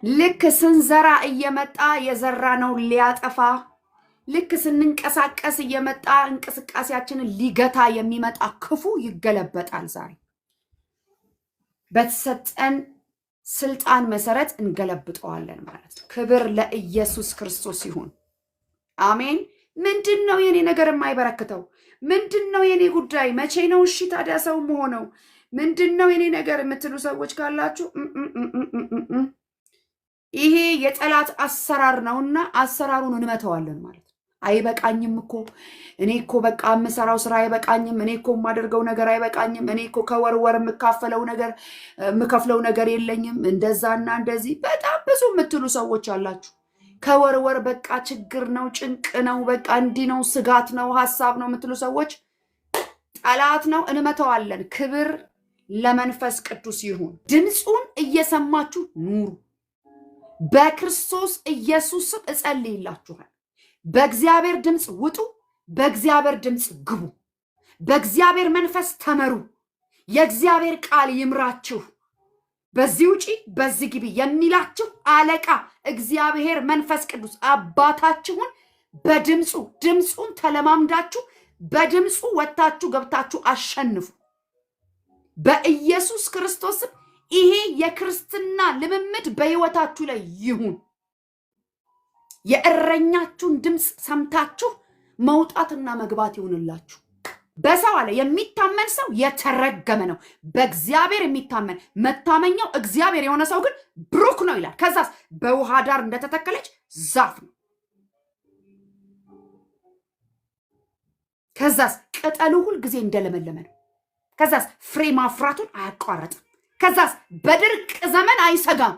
ልክ ስንዘራ እየመጣ የዘራነው ሊያጠፋ ልክ ስንንቀሳቀስ እየመጣ እንቅስቃሴያችንን ሊገታ የሚመጣ ክፉ ይገለበጣል። ዛሬ በተሰጠን ስልጣን መሰረት እንገለብጠዋለን ማለት ነው። ክብር ለኢየሱስ ክርስቶስ ይሁን። አሜን። ምንድነው የኔ ነገር የማይበረክተው? ምንድነው የኔ ጉዳይ? መቼ ነው እሺ ታዲያ ሰው መሆነው? ምንድነው የኔ ነገር የምትሉ ሰዎች ካላችሁ ይሄ የጠላት አሰራር ነውና አሰራሩን እንመተዋለን ማለት ነው። አይበቃኝም እኮ እኔ እኮ በቃ የምሰራው ስራ አይበቃኝም፣ እኔ እኮ የማደርገው ነገር አይበቃኝም፣ እኔ እኮ ከወር የምከፍለው ነገር የለኝም፣ እንደዛና እንደዚህ በጣም ብዙ የምትሉ ሰዎች አላችሁ። ከወር በቃ ችግር ነው፣ ጭንቅ ነው፣ በቃ እንዲህ ነው፣ ስጋት ነው፣ ሐሳብ ነው የምትሉ ሰዎች ጠላት ነው፣ እንመተዋለን። ክብር ለመንፈስ ቅዱስ ይሁን። ድምፁን እየሰማችሁ ኑሩ። በክርስቶስ ኢየሱስም እጸልይላችኋል። በእግዚአብሔር ድምፅ ውጡ፣ በእግዚአብሔር ድምፅ ግቡ፣ በእግዚአብሔር መንፈስ ተመሩ። የእግዚአብሔር ቃል ይምራችሁ። በዚህ ውጪ በዚህ ግቢ የሚላችሁ አለቃ እግዚአብሔር መንፈስ ቅዱስ አባታችሁን ድምፁን ተለማምዳችሁ በድምፁ ወጥታችሁ ገብታችሁ አሸንፉ። በኢየሱስ ክርስቶስም ይሄ የክርስትና ልምምድ በሕይወታችሁ ላይ ይሁን። የእረኛችሁን ድምፅ ሰምታችሁ መውጣትና መግባት ይሁንላችሁ። በሰው አለ የሚታመን ሰው የተረገመ ነው። በእግዚአብሔር የሚታመን መታመኛው እግዚአብሔር የሆነ ሰው ግን ብሩክ ነው ይላል። ከዛስ በውሃ ዳር እንደተተከለች ዛፍ ነው። ከዛስ ቅጠሉ ሁል ጊዜ እንደለመለመ ነው። ከዛስ ፍሬ ማፍራቱን አያቋረጥም። ከዛስ በድርቅ ዘመን አይሰጋም።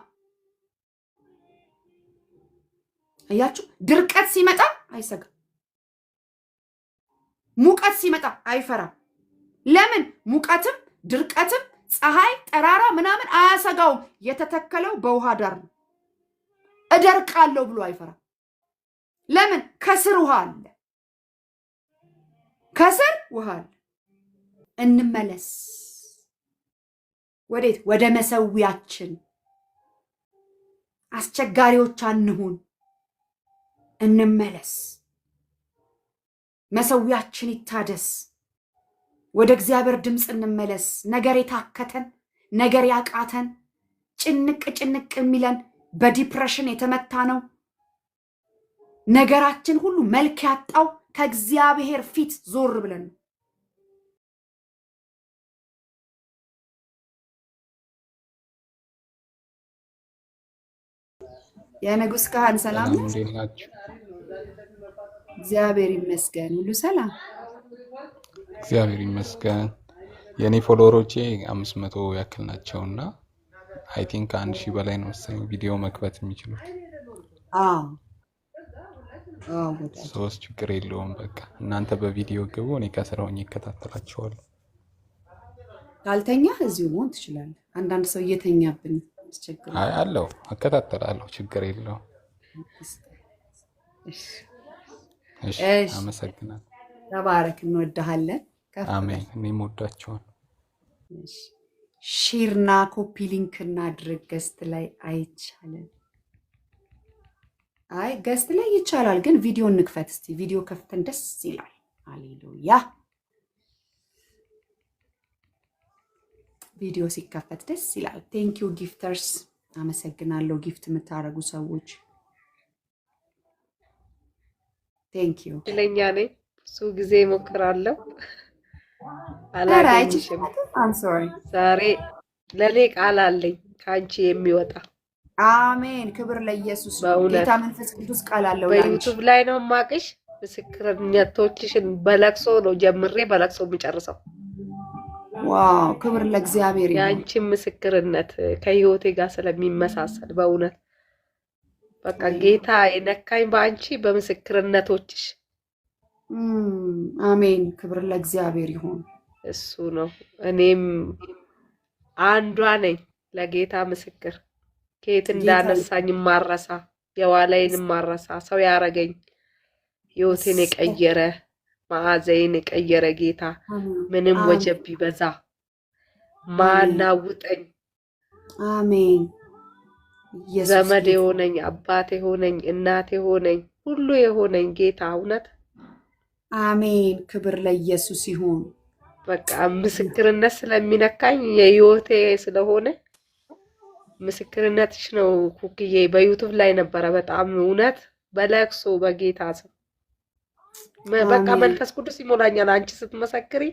አያችሁ፣ ድርቀት ሲመጣ አይሰጋም። ሙቀት ሲመጣ አይፈራም። ለምን? ሙቀትም ድርቀትም ፀሐይ ጠራራ ምናምን አያሰጋውም። የተተከለው በውሃ ዳር ነው። እደርቃለሁ ብሎ አይፈራም። ለምን? ከስር ውሃ አለ። ከስር ውሃ አለ። እንመለስ። ወዴት? ወደ መሰዊያችን። አስቸጋሪዎች አንሁን። እንመለስ። መሰዊያችን ይታደስ። ወደ እግዚአብሔር ድምፅ እንመለስ። ነገር የታከተን ነገር ያቃተን ጭንቅ የሚለን በዲፕሬሽን የተመታ ነው ነገራችን ሁሉ መልክ ያጣው ከእግዚአብሔር ፊት ዞር ብለን ነው። የንጉስ ካህን ሰላም ነው? እግዚአብሔር ይመስገን፣ ሁሉ ሰላም፣ እግዚአብሔር ይመስገን። የኔ ፎሎወሮቼ 500 ያክል ናቸውና አይ ቲንክ 1000 በላይ ነው መሰለኝ ቪዲዮ መክፈት የሚችሉት። ሶስት ችግር የለውም። በቃ እናንተ በቪዲዮ ግቡ፣ እኔ ከስራው እከታተላቸዋለሁ። ካልተኛ እዚሁ መሆን ትችላለህ። አንዳንድ ሰው እየተኛብን ተቸግሮ አይ አለው እከታተላለሁ፣ ችግር የለውም። እሺ አመሰግናለሁ። ተባረክ፣ እንወድሃለን። አሜን። እኔም ወዳቸዋለሁ። ሼርና ኮፒ ሊንክ እናድርግ። ገስት ላይ አይቻልም። አይ ገስት ላይ ይቻላል፣ ግን ቪዲዮ እንክፈት እስቲ። ቪዲዮ ከፍተን ደስ ይላል። ሃሌሉያ! ቪዲዮ ሲከፈት ደስ ይላል። ቴንክ ዩ ጊፍተርስ፣ አመሰግናለሁ። ጊፍት የምታደርጉ ሰዎች ቴንክ ዩ። ለኛ ነኝ ብዙ ጊዜ ሞክራለሁ አላገኝሽም። ዛሬ ለኔ ቃል አለኝ ካንቺ የሚወጣ። አሜን። ክብር ለኢየሱስ። ጌታ መንፈስ ቅዱስ ቃል አለው። በዩቲዩብ ላይ ነው ማቅሽ። ምስክርነቶችሽን በለቅሶ ነው ጀምሬ በለቅሶ የሚጨርሰው። ዋው! ክብር ለእግዚአብሔር። ያንቺ ምስክርነት ከህይወቴ ጋር ስለሚመሳሰል በእውነት በቃ ጌታ የነካኝ በአንቺ በምስክርነቶችሽ። አሜን። ክብር ለእግዚአብሔር ይሁን። እሱ ነው። እኔም አንዷ ነኝ ለጌታ ምስክር። ከየት እንዳነሳኝ ማረሳ፣ የዋላይን ማረሳ፣ ሰው ያረገኝ ህይወቴን የቀየረ መዓዛዬን የቀየረ ጌታ። ምንም ወጀብ ቢበዛ ማናውጠኝ። አሜን። ኢየሱስ ዘመድ ጌታ የሆነኝ አባቴ የሆነኝ እናቴ የሆነኝ ሁሉ የሆነኝ ጌታ እውነት አሜን። ክብር ለኢየሱስ ይሁን። በቃ ምስክርነት ስለሚነካኝ የህይወቴ ስለሆነ ምስክርነትሽ ነው ኩክዬ። በዩቱብ ላይ ነበረ በጣም እውነት በለቅሶ በጌታ ስም በቃ አሜን መንፈስ ቅዱስ ይሞላኛል። አንቺ ስትመሰክሪ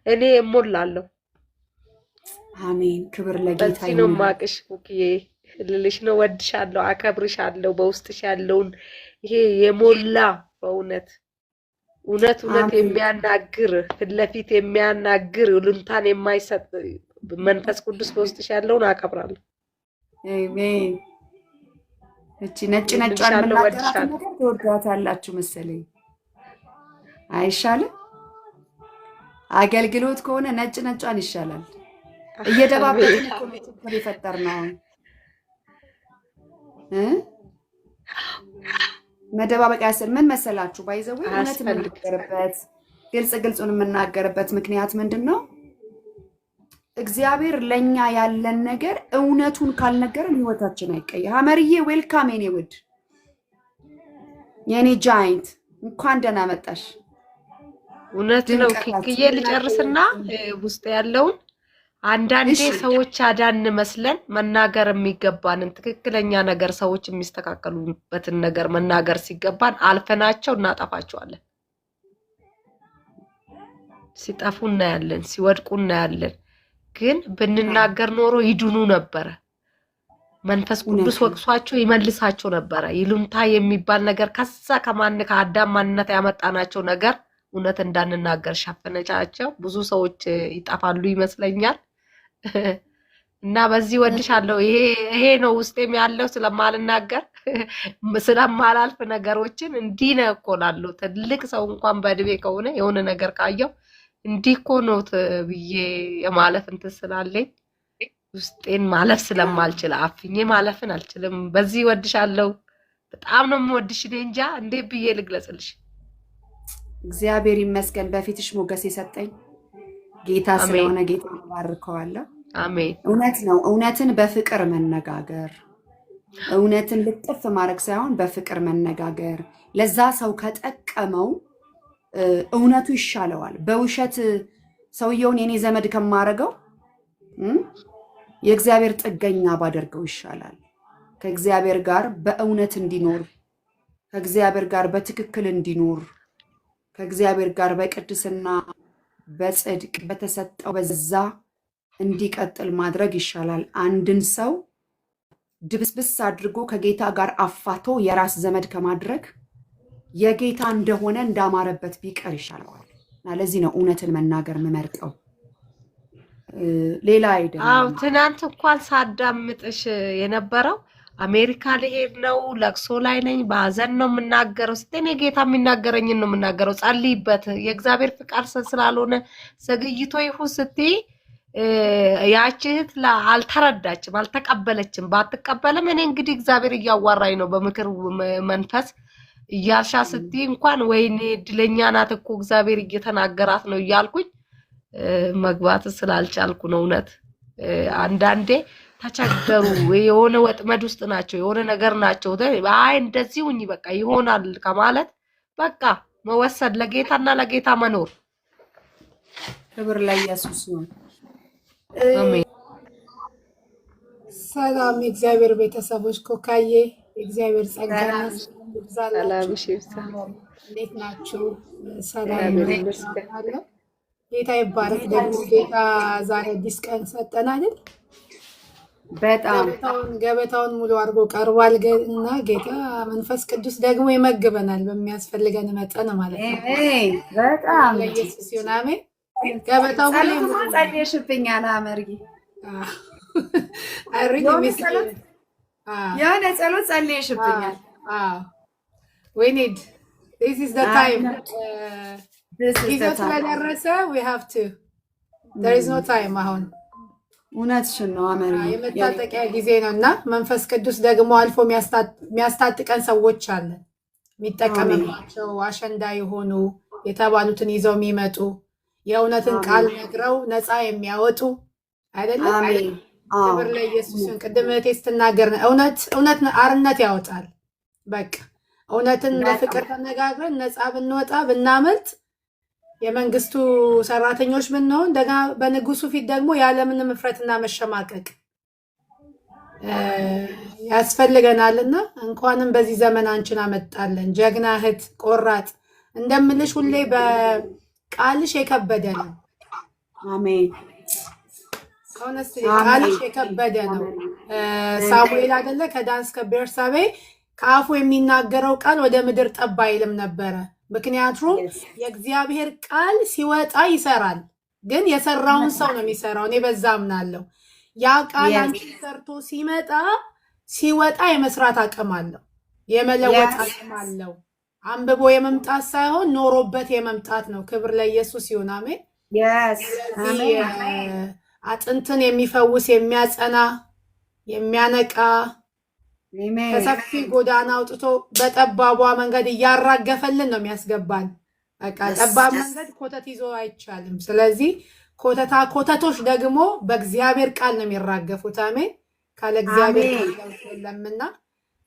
እኔ እሞላለሁ። አሜን። ክብር ለጌታ በዚህ ነው ይሁን። ማቅሽ ኩክዬ ልልሽ ነው። ወድሻለሁ፣ አከብርሻለሁ። በውስጥሽ ያለውን ይሄ የሞላ በእውነት እውነት አሜን የሚያናግር ፊት ለፊት የሚያናግር ልንታን የማይሰጥ መንፈስ ቅዱስ በውስጥሽ ያለውን አከብራለሁ። አሜን። እቺ ነጭ ነጯን ወድሻለሁ፣ የምናገራትን ወድሻለሁ። ነገር ትወዷታላችሁ መሰለኝ። አይሻልም? አገልግሎት ከሆነ ነጭ ነጯን ይሻላል። እየደባበትን አሜን እኮ ነው ችግር የፈጠርነው አሁን እ መደባበቅ ያስል ምን መሰላችሁ? ባይዘው እውነት አያስፈልግም። የምናገርበት ግልጹን የምናገርበት ምክንያት ምንድን ነው? እግዚአብሔር ለኛ ያለን ነገር እውነቱን ካልነገረን ህይወታችን አይቀየር። ሀመርዬ ዌልካም የኔ ውድ የኔ ጃይንት እንኳን ደህና መጣሽ። እውነት ነው። ድንቀታችን ክክዬ ልጨርስና ውስጥ ያለውን አንዳንዴ እሺ ሰዎች አዳን መስለን መናገር የሚገባንን ትክክለኛ ነገር ሰዎች የሚስተካከሉበትን ነገር መናገር ሲገባን አልፈናቸው እናጠፋቸዋለን። ሲጠፉ እናያለን፣ ሲወድቁ እናያለን። ግን ብንናገር ኖሮ ይድኑ ነበረ። መንፈስ ቅዱስ እውነት ነው። ወቅሷቸው ይመልሳቸው ነበረ። ይሉንታ የሚባል ነገር ከዛ ከአዳም ማንነት ያመጣናቸው ነገር እውነት እንዳንናገር ሸፈነቻቸው። ብዙ ሰዎች ይጠፋሉ ይመስለኛል። እና በዚህ ወድሻለሁ። ይሄ ነው ውስጤም ያለው ስለማልናገር ስለማላልፍ ነገሮችን እንዲህ ነው እኮ እላለሁ። ትልቅ ሰው እንኳን በእድሜ ከሆነ የሆነ ነገር ካየው እንዲህ እኮ ነው ብዬ የማለፍ እንትን ስላለኝ ውስጤን ማለፍ ስለማልችል አፍኜ ማለፍን አልችልም። በዚህ ወድሻለሁ። በጣም ነው የምወድሽ። እኔ እንጃ እንዴት ብዬ ልግለጽልሽ። እግዚአብሔር ይመስገን በፊትሽ ሞገስ የሰጠኝ ጌታ አሜን ስለሆነ ጌታ ባርከዋለሁ። አሜን እውነት ነው። እውነትን በፍቅር መነጋገር፣ እውነትን ልጥፍ ማድረግ ሳይሆን በፍቅር መነጋገር ለዛ ሰው ከጠቀመው እውነቱ ይሻለዋል። በውሸት ሰውየውን የኔ ዘመድ ከማረገው የእግዚአብሔር ጥገኛ ባደርገው ይሻላል። ከእግዚአብሔር ጋር በእውነት እንዲኖር፣ ከእግዚአብሔር ጋር በትክክል እንዲኖር፣ ከእግዚአብሔር ጋር በቅድስና በጽድቅ በተሰጠው በዛ እንዲቀጥል ማድረግ ይሻላል። አንድን ሰው ድብስብስ አድርጎ ከጌታ ጋር አፋቶ የራስ ዘመድ ከማድረግ የጌታ እንደሆነ እንዳማረበት ቢቀር ይሻለዋል። እና ለዚህ ነው እውነትን መናገር የምመርጠው፣ ሌላ አው አይደለም። ትናንት እንኳን ሳዳምጥሽ የነበረው አሜሪካ ልሄድ ነው፣ ለቅሶ ላይ ነኝ፣ በሀዘን ነው የምናገረው ስትኔ ጌታ የሚናገረኝን ነው የምናገረው። ጸልይበት የእግዚአብሔር ፍቃድ ስላልሆነ ዘግይቶ ይሁን ስትይ ያቺ እህት አልተረዳችም፣ አልተቀበለችም። ባትቀበልም እኔ እንግዲህ እግዚአብሔር እያዋራኝ ነው በምክር መንፈስ እያልሻ ስትይ እንኳን ወይኔ እድለኛ ናት እኮ እግዚአብሔር እየተናገራት ነው እያልኩኝ መግባት ስላልቻልኩ ነው። እውነት አንዳንዴ ተቸገሩ፣ የሆነ ወጥመድ ውስጥ ናቸው፣ የሆነ ነገር ናቸው። አይ እንደዚህ ሁኚ በቃ ይሆናል ከማለት በቃ መወሰድ፣ ለጌታና ለጌታ መኖር። ክብር ለኢየሱስ ይሁን። አሜን። ሰላም የእግዚአብሔር ቤተሰቦች፣ ኮካዬ የእግዚአብሔር ጸጋና ሰላም ሰላም ይብዛላችሁ። ሰላምሽ ይብዛ። እንዴት ናችሁ? ሰላም እግዚአብሔር ነው ይመስገን። አለ። ጌታ ይባረክ። ደግሞ ጌታ ዛሬ አዲስ ቀን ሰጠን አይደል? በጣም ገበታውን ሙሉ አድርጎ ቀርቧል እና ጌታ መንፈስ ቅዱስ ደግሞ ይመግበናል በሚያስፈልገን መጠን ማለት ነው። አሜን። በጣም ለኢየሱስ ይሁን። አሜን። ገበታው ሁሌ ጸሎትማ ጸልየሽብኛል አመርጊ። አይሪኝ የሆነ ሚስ ጸሎት የሆነ ጸሎት ጸልየሽብኛል። we need this is the time This is the ጊዜው time. ስለደረሰ we have to there is no time አሁን እውነትሽን ነው አመርጊ። የመታጠቂያ ጊዜ ነው እና መንፈስ ቅዱስ ደግሞ አልፎ የሚያስታጥቀን ሰዎች አለን። የሚጠቀምባቸው አሸንዳ የሆኑ የተባሉትን ይዘው የሚመጡ የእውነትን ቃል ነግረው ነፃ የሚያወጡ አይደለም። አሜን ክብር ለኢየሱስ ይሁን። ቅድም እህቴ ስትናገር እውነት አርነት ያወጣል። በቃ እውነትን በፍቅር ተነጋግረን ነፃ ብንወጣ ብናመልጥ የመንግስቱ ሰራተኞች ብንሆን እንደገና በንጉሱ ፊት ደግሞ ያለምንም እፍረትና መሸማቀቅ ያስፈልገናልና እንኳንም በዚህ ዘመን አንቺን አመጣለን። ጀግና እህት፣ ቆራጥ እንደምልሽ ሁሌ በቃልሽ የከበደ ነው። አሜን። ቃልሽ የከበደ ነው። ሳሙኤል አይደለ ከዳን እስከ ቤርሳቤ ከአፉ የሚናገረው ቃል ወደ ምድር ጠብ አይልም ነበረ። ምክንያቱም የእግዚአብሔር ቃል ሲወጣ ይሰራል፣ ግን የሰራውን ሰው ነው የሚሰራው። እኔ በዛ አምናለሁ። ያ ቃል አንቺ ሰርቶ ሲወጣ የመስራት አቅም አለው፣ የመለወጥ አቅም አለው። አንብቦ የመምጣት ሳይሆን ኖሮበት የመምጣት ነው። ክብር ለኢየሱስ ይሁን። አሜን። አጥንትን የሚፈውስ የሚያጸና የሚያነቃ ከሰፊ ጎዳና አውጥቶ በጠባቧ መንገድ እያራገፈልን ነው የሚያስገባን። በቃ ጠባብ መንገድ ኮተት ይዞ አይቻልም። ስለዚህ ኮተቶች ደግሞ በእግዚአብሔር ቃል ነው የሚራገፉት። አሜን። ካለ እግዚአብሔር ቃል የለምና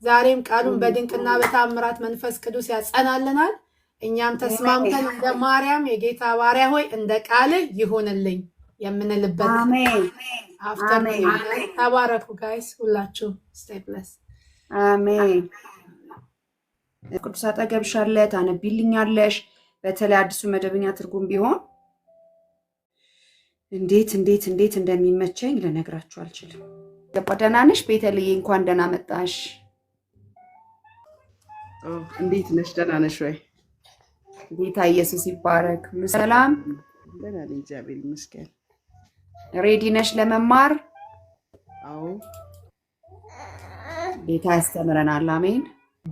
ዛሬም ቃሉን በድንቅና በታምራት መንፈስ ቅዱስ ያጸናልናል። እኛም ተስማምተን እንደ ማርያም የጌታ ባሪያ ሆይ እንደ ቃልህ ይሁንልኝ የምንልበት አፍተር ተባረኩ ጋይስ ሁላችሁ ስቴይ ብለስ አሜን። ቅዱስ አጠገብሻለ ታነቢልኛለሽ። በተለይ አዲሱ መደበኛ ትርጉም ቢሆን እንዴት እንደሚመቸኝ ልነግራችሁ አልችልም። ደህና ነሽ ቤተልዬ? እንኳን ደህና መጣሽ። እንዴት ነሽ? ደህና ነሽ ወይ? ጌታ ኢየሱስ ይባረክ። ሁሉ ሰላም? ደህና ነኝ እግዚአብሔር ይመስገን። ሬዲ ነሽ ለመማር? አዎ። ጌታ ያስተምረናል። አሜን።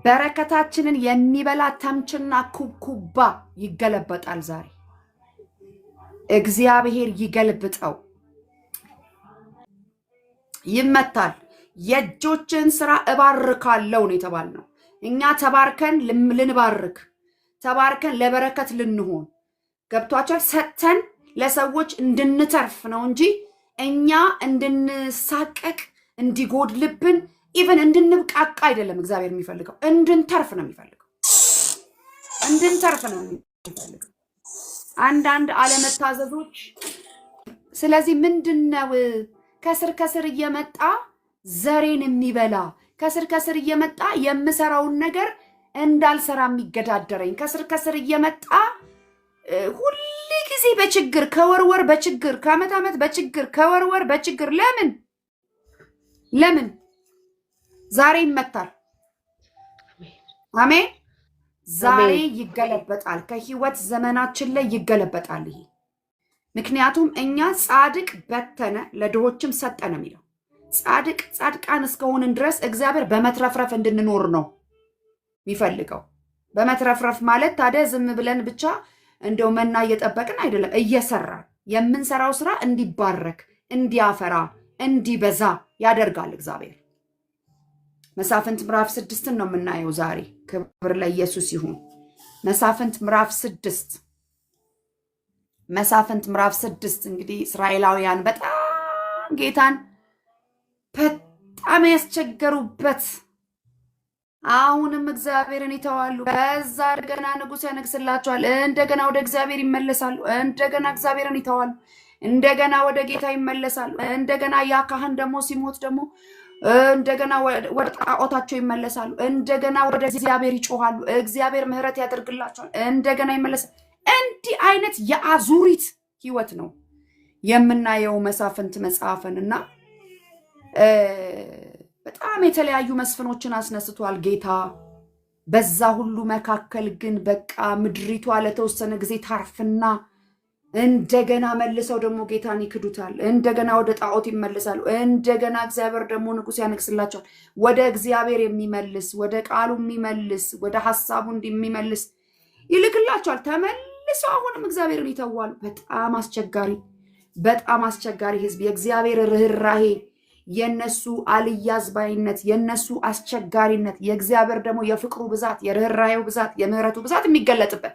በረከታችንን የሚበላ ተምችና ኩብኩባ ይገለበጣል ዛሬ። እግዚአብሔር ይገልብጠው፣ ይመታል። የእጆችን ስራ እባርካለሁ ነው የተባልነው። እኛ ተባርከን ልንባርክ፣ ተባርከን ለበረከት ልንሆን ገብቷቸዋል። ሰጥተን ለሰዎች እንድንተርፍ ነው እንጂ እኛ እንድንሳቀቅ እንዲጎድልብን ኢቨን እንድንብቃቃ አይደለም እግዚአብሔር የሚፈልገው። እንድንተርፍ ነው የሚፈልገው። እንድንተርፍ ነው የሚፈልገው። አንዳንድ አለመታዘዞች። ስለዚህ ምንድነው ከስር እየመጣ ዘሬን የሚበላ ከስር እየመጣ የምሰራውን ነገር እንዳልሰራ የሚገዳደረኝ ከስር እየመጣ ሁሉ ጊዜ በችግር ከወርወር በችግር ከዓመት በችግር ከወርወር በችግር ለምን ዛሬ ይመታል። አሜን። ዛሬ ይገለበጣል። ከህይወት ዘመናችን ላይ ይገለበጣል ይሄ። ምክንያቱም እኛ ጻድቅ በተነ ለድሆችም ሰጠ ነው የሚለው። ጻድቃን እስከሆንን ድረስ እግዚአብሔር በመትረፍረፍ እንድንኖር ነው የሚፈልገው። በመትረፍረፍ ማለት ታዲያ ዝም ብለን ብቻ እንደው መና እየጠበቅን አይደለም። እየሰራን የምንሰራው ስራ እንዲባረክ፣ እንዲያፈራ፣ እንዲበዛ ያደርጋል እግዚአብሔር። መሳፍንት ምዕራፍ 6 ነው የምናየው ዛሬ። ክብር ለኢየሱስ ይሁን። መሳፍንት ምዕራፍ 6 እንግዲህ እስራኤላውያን በጣም ጌታን በጣም ያስቸገሩበት፣ አሁንም እግዚአብሔርን ይተዋሉ። ከዛ እንደገና ንጉሥ ያነግስላቸዋል። እንደገና ወደ እግዚአብሔር ይመለሳሉ። እንደገና እግዚአብሔርን ይተዋሉ። እንደገና ወደ ጌታ ይመለሳሉ። እንደገና ያ ካህን ደግሞ ሲሞት ደግሞ እንደገና ወደ ጣዖታቸው ይመለሳሉ። እንደገና ወደ እግዚአብሔር ይጮሃሉ። እግዚአብሔር ምሕረት ያደርግላቸዋል። እንደገና ይመለሳል። እንዲህ አይነት የአዙሪት ህይወት ነው የምናየው መሳፍንት መጽሐፍን እና በጣም የተለያዩ መስፍኖችን አስነስቷል ጌታ። በዛ ሁሉ መካከል ግን በቃ ምድሪቷ ለተወሰነ ጊዜ ታርፍና እንደገና መልሰው ደግሞ ጌታን ይክዱታል። እንደገና ወደ ጣዖት ይመለሳሉ። እንደገና እግዚአብሔር ደግሞ ንጉሥ ያነግስላቸዋል። ወደ እግዚአብሔር የሚመልስ ወደ ቃሉ የሚመልስ ወደ ሐሳቡ የሚመልስ ይልክላቸዋል። ተመልሰው አሁንም እግዚአብሔርን ይተዋሉ። በጣም አስቸጋሪ ህዝብ። የእግዚአብሔር ርኅራሄ፣ የነሱ አልያዝ ባይነት፣ የነሱ አስቸጋሪነት፣ የእግዚአብሔር ደግሞ የፍቅሩ ብዛት፣ የርኅራሄው ብዛት፣ የምህረቱ ብዛት የሚገለጥበት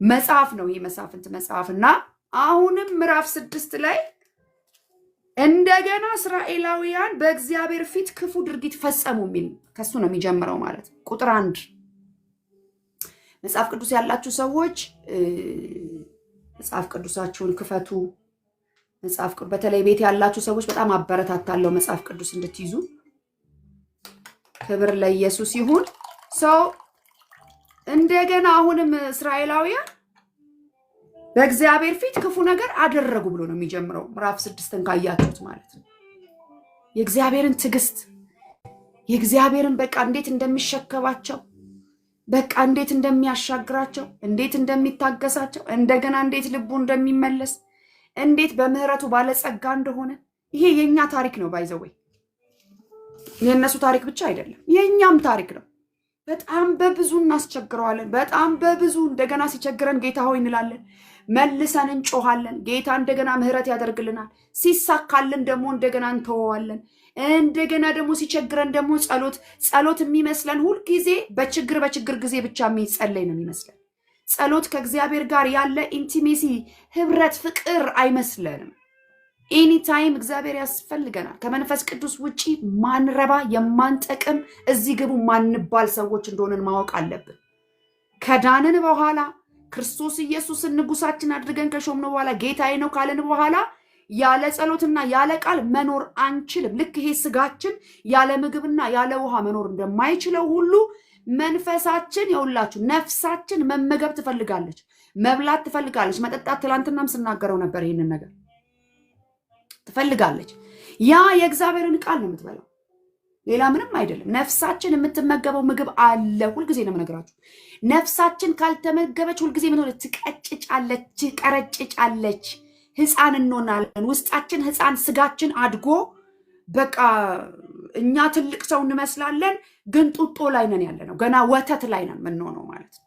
መጽሐፍ ነው ይህ መሳፍንት መጽሐፍ። እና አሁንም ምዕራፍ 6 ላይ እንደገና እስራኤላውያን በእግዚአብሔር ፊት ክፉ ድርጊት ፈጸሙ የሚል ከሱ ነው የሚጀምረው ማለት ነው። ቁጥር 1 መጽሐፍ ቅዱስ ያላችሁ ሰዎች መጽሐፍ ቅዱሳችሁን ክፈቱ። በተለይ ቤት ያላችሁ ሰዎች በጣም አበረታታለሁ መጽሐፍ ቅዱስ እንድትይዙ። ክብር ለኢየሱስ ይሁን። ሰው እንደገና አሁንም እስራኤላውያን በእግዚአብሔር ፊት ክፉ ነገር አደረጉ ብሎ ነው የሚጀምረው ምዕራፍ 6ን ካያችሁት ማለት ነው። የእግዚአብሔርን ትዕግስት የእግዚአብሔርን በቃ እንዴት እንደሚሸከባቸው በቃ እንዴት እንደሚያሻግራቸው እንዴት እንደሚታገሳቸው እንደገና እንዴት ልቡ እንደሚመለስ እንዴት በምህረቱ ባለጸጋ እንደሆነ ይሄ የኛ ታሪክ ነው። ባይዘወይ የእነሱ ታሪክ ብቻ አይደለም የኛም ታሪክ ነው። በጣም በብዙ እናስቸግረዋለን። በጣም በብዙ እንደገና ሲቸግረን ጌታ ሆይ እንላለን፣ መልሰን እንጮሃለን። ጌታ እንደገና ምህረት ያደርግልናል። ሲሳካልን ደግሞ እንደገና እንተወዋለን። እንደገና ደግሞ ሲቸግረን ደግሞ ጸሎት የሚመስለን ሁልጊዜ በችግር ጊዜ ብቻ የሚጸለይ ነው የሚመስለን። ጸሎት ከእግዚአብሔር ጋር ያለ ኢንቲሜሲ፣ ህብረት፣ ፍቅር አይመስለንም። ኤኒታይም እግዚአብሔር ያስፈልገናል። ከመንፈስ ቅዱስ ውጪ ማንረባ የማንጠቅም እዚህ ግቡ ማንባል ሰዎች እንደሆነን ማወቅ አለብን። ከዳንን በኋላ ክርስቶስ ኢየሱስን ንጉሳችን አድርገን ከሾምነው በኋላ ጌታዬ ነው ካለን በኋላ ያለ ጸሎትና ያለ ቃል መኖር አንችልም። ልክ ይሄ ስጋችን ያለ ምግብና ያለ ውሃ መኖር እንደማይችለው ሁሉ መንፈሳችን የውላችሁ ነፍሳችን መመገብ ትፈልጋለች፣ መብላት ትፈልጋለች፣ መጠጣት። ትላንትናም ስናገረው ነበር ይህንን ነገር ትፈልጋለች። ያ የእግዚአብሔርን ቃል ነው የምትበላው፣ ሌላ ምንም አይደለም። ነፍሳችን የምትመገበው ምግብ አለ። ሁልጊዜ ነው የምነግራችሁ። ነፍሳችን ካልተመገበች ሁልጊዜ ምን ሆነ? ትቀጭጫለች፣ ትቀረጭጫለች። ህፃን እንሆናለን። ውስጣችን ህፃን ስጋችን አድጎ በቃ እኛ ትልቅ ሰው እንመስላለን፣ ግን ጡጦ ላይ ነን ያለ ነው። ገና ወተት ላይ ነን የምንሆነው ማለት ነው።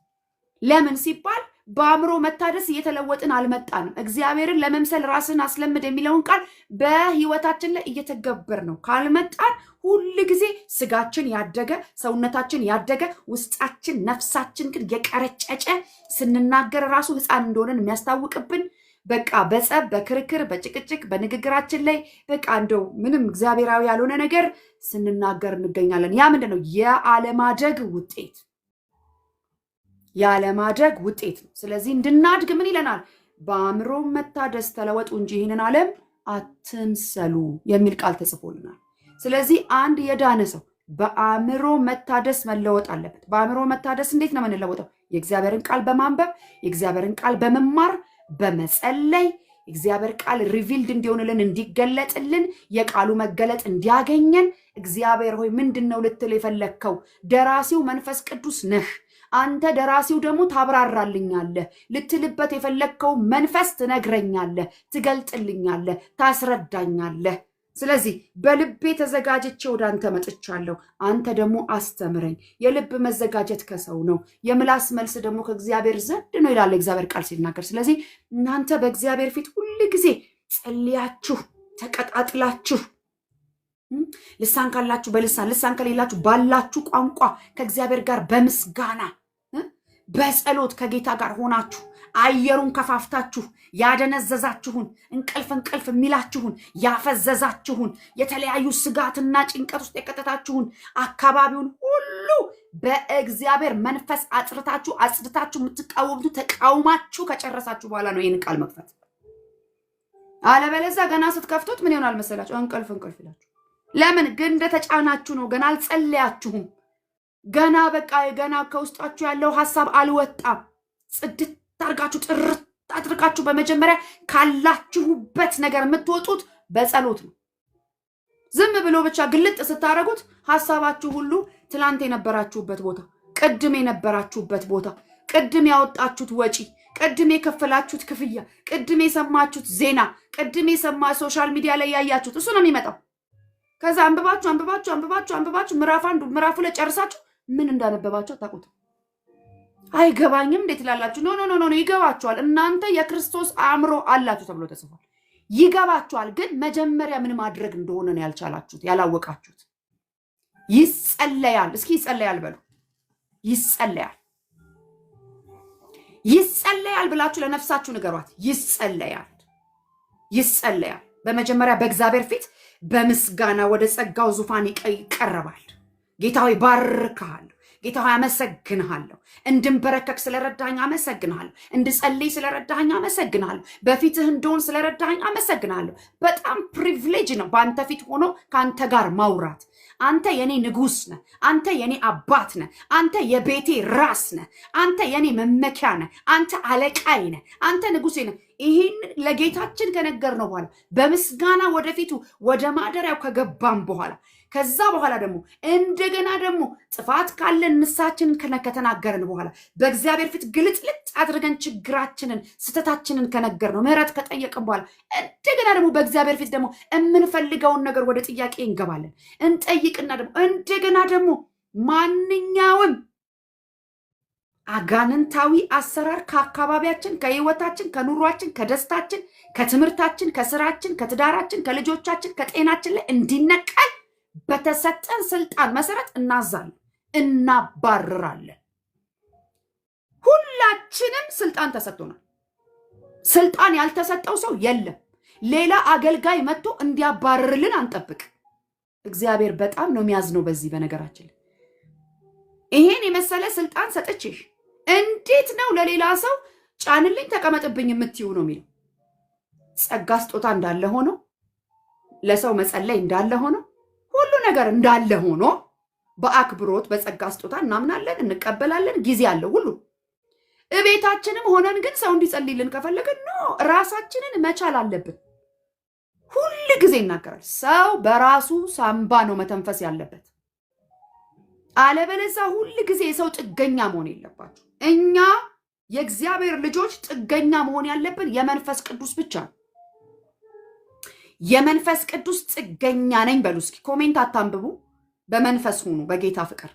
ለምን ሲባል በአእምሮ መታደስ እየተለወጥን አልመጣንም። እግዚአብሔርን ለመምሰል ራስን አስለምድ የሚለውን ቃል በህይወታችን ላይ እየተገበር ነው ካልመጣን ሁል ጊዜ ስጋችን ያደገ ሰውነታችን ያደገ ውስጣችን ነፍሳችን ግን የቀረጨጨ ስንናገር ራሱ ህፃን እንደሆነን የሚያስታውቅብን በቃ በጸብ በክርክር በጭቅጭቅ በንግግራችን ላይ በቃ እንደው ምንም እግዚአብሔራዊ ያልሆነ ነገር ስንናገር እንገኛለን። ያ ምንድን ነው? የአለማደግ ውጤት ያለማደግ ውጤት ነው። ስለዚህ እንድናድግ ምን ይለናል? በአእምሮ መታደስ ተለወጡ እንጂ ይህንን ዓለም አትምሰሉ የሚል ቃል ተጽፎልናል። ስለዚህ አንድ የዳነ ሰው በአእምሮ መታደስ መለወጥ አለበት። በአእምሮ መታደስ እንዴት ነው የምንለወጠው? የእግዚአብሔርን ቃል በማንበብ የእግዚአብሔርን ቃል በመማር በመጸለይ እግዚአብሔር ቃል ሪቪልድ እንዲሆንልን እንዲገለጥልን የቃሉ መገለጥ እንዲያገኘን። እግዚአብሔር ሆይ ምንድን ነው ልትል የፈለግከው? ደራሲው መንፈስ ቅዱስ ነህ አንተ። ደራሲው ደግሞ ታብራራልኛለህ። ልትልበት የፈለግከው መንፈስ ትነግረኛለህ፣ ትገልጥልኛለህ፣ ታስረዳኛለህ። ስለዚህ በልቤ ተዘጋጅቼ ወደ አንተ መጥቻለሁ። አንተ ደግሞ አስተምረኝ። የልብ መዘጋጀት ከሰው ነው፣ የምላስ መልስ ደግሞ ከእግዚአብሔር ዘንድ ነው ይላል እግዚአብሔር ቃል ሲናገር። ስለዚህ እናንተ በእግዚአብሔር ፊት ሁል ጊዜ ጸልያችሁ ተቀጣጥላችሁ ልሳን ካላችሁ በልሳን ልሳን ከሌላችሁ ባላችሁ ቋንቋ ከእግዚአብሔር ጋር በምስጋና በጸሎት ከጌታ ጋር ሆናችሁ አየሩን ከፋፍታችሁ ያደነዘዛችሁን እንቅልፍ የሚላችሁን ያፈዘዛችሁን የተለያዩ ስጋትና ጭንቀት ውስጥ የቀጠታችሁን አካባቢውን ሁሉ በእግዚአብሔር መንፈስ አጽድታችሁ የምትቃወሙት ተቃውማችሁ ከጨረሳችሁ በኋላ ነው ይህን ቃል መክፈት። አለበለዚያ ገና ስትከፍቱት ምን ይሆናል መሰላችሁ? እንቅልፍ ይላችሁ። ለምን? ግን እንደተጫናችሁ ነው። ገና አልጸለያችሁም። ገና በቃ ገና ከውስጣችሁ ያለው ሐሳብ አልወጣም። ጽድት አድርጋችሁ ጥርት አድርጋችሁ በመጀመሪያ ካላችሁበት ነገር የምትወጡት በጸሎት ነው። ዝም ብሎ ብቻ ግልጥ ስታደርጉት ሐሳባችሁ ሁሉ ትላንት የነበራችሁበት ቦታ፣ ቅድም የነበራችሁበት ቦታ፣ ቅድም ያወጣችሁት ወጪ፣ ቅድም የከፈላችሁት ክፍያ፣ ቅድም የሰማችሁት ዜና፣ ቅድም ሶሻል ሚዲያ ላይ ያያችሁት እሱ ነው የሚመጣው። ከዛ አንብባችሁ ምዕራፍ 1 ምዕራፍ 2 ጨርሳችሁ ምን እንዳነበባችሁ ታውቁት። አይገባኝም እንዴት ላላችሁ? ኖ ይገባችኋል። እናንተ የክርስቶስ አእምሮ አላችሁ ተብሎ ተጽፏል። ይገባችኋል። ግን መጀመሪያ ምን ማድረግ እንደሆነ ነው ያልቻላችሁት፣ ያላወቃችሁት። ይጸለያል። እስኪ ይጸለያል በሉ። ይጸለያል ብላችሁ ለነፍሳችሁ ንገሯት። ይጸለያል። በመጀመሪያ በእግዚአብሔር ፊት በምስጋና ወደ ጸጋው ዙፋን ይቀርባል። ጌታ ሆይ ባርክሃለሁ። ጌታ ሆይ አመሰግንሃለሁ። እንድንበረከክ ስለረዳኸኝ አመሰግንሃለሁ። እንድጸልይ ስለረዳኸኝ አመሰግንሃለሁ። በፊትህ እንደሆን ስለረዳኸኝ አመሰግንሃለሁ። በጣም ፕሪቪሌጅ ነው በአንተ ፊት ሆኖ ከአንተ ጋር ማውራት። አንተ የኔ ንጉሥ ነህ። አንተ የኔ አባት ነህ። አንተ የቤቴ ራስ ነህ። አንተ የኔ መመኪያ ነህ። አንተ አለቃይ ነህ። አንተ ንጉሴ ነህ። ይህን ለጌታችን ከነገርነው በኋላ በምስጋና ወደፊቱ ወደ ማደሪያው ከገባም በኋላ ከዛ በኋላ ደግሞ እንደገና ደግሞ ጥፋት ካለን ንስሐችንን ከተናገርን በኋላ በእግዚአብሔር ፊት ግልጥልጥ አድርገን ችግራችንን ስተታችንን ከነገርነው ምህረት ከጠየቅን በኋላ እንደገና ደግሞ በእግዚአብሔር ፊት ደግሞ የምንፈልገውን ነገር ወደ ጥያቄ እንገባለን። እንጠይቅና ደግሞ እንደገና ደግሞ ማንኛውም አጋንንታዊ አሰራር ከአካባቢያችን፣ ከህይወታችን፣ ከኑሯችን፣ ከደስታችን፣ ከትምህርታችን፣ ከስራችን፣ ከትዳራችን፣ ከልጆቻችን፣ ከጤናችን ላይ እንዲነቀል በተሰጠን ስልጣን መሰረት እናዛለን፣ እናባርራለን። ሁላችንም ስልጣን ተሰጥቶናል። ስልጣን ያልተሰጠው ሰው የለም። ሌላ አገልጋይ መጥቶ እንዲያባርርልን አንጠብቅ። እግዚአብሔር በጣም ነው የሚያዝነው በዚህ። በነገራችን ይሄን የመሰለ ስልጣን ሰጥቼሽ እንዴት ነው ለሌላ ሰው ጫንልኝ ተቀመጥብኝ የምትይው ነው የሚለው። ጸጋ ስጦታ እንዳለ ሆኖ ለሰው መጸለይ እንዳለ ሆኖ ሁሉ ነገር እንዳለ ሆኖ በአክብሮት በጸጋ ስጦታ እናምናለን፣ እንቀበላለን። ጊዜ አለው ሁሉ። እቤታችንም ሆነን ግን ሰው እንዲጸልይልን ከፈለግን ራሳችንን መቻል አለብን። ሁሉ ጊዜ ይናገራል፣ ሰው በራሱ ሳምባ ነው መተንፈስ ያለበት። አለበለዚያ ሁሉ ጊዜ የሰው ጥገኛ መሆን የለባችሁ። እኛ የእግዚአብሔር ልጆች ጥገኛ መሆን ያለብን የመንፈስ ቅዱስ ብቻ ነው። የመንፈስ ቅዱስ ጥገኛ ነኝ በሉ እስኪ። ኮሜንት አታንብቡ። በመንፈስ ሁኑ በጌታ ፍቅር።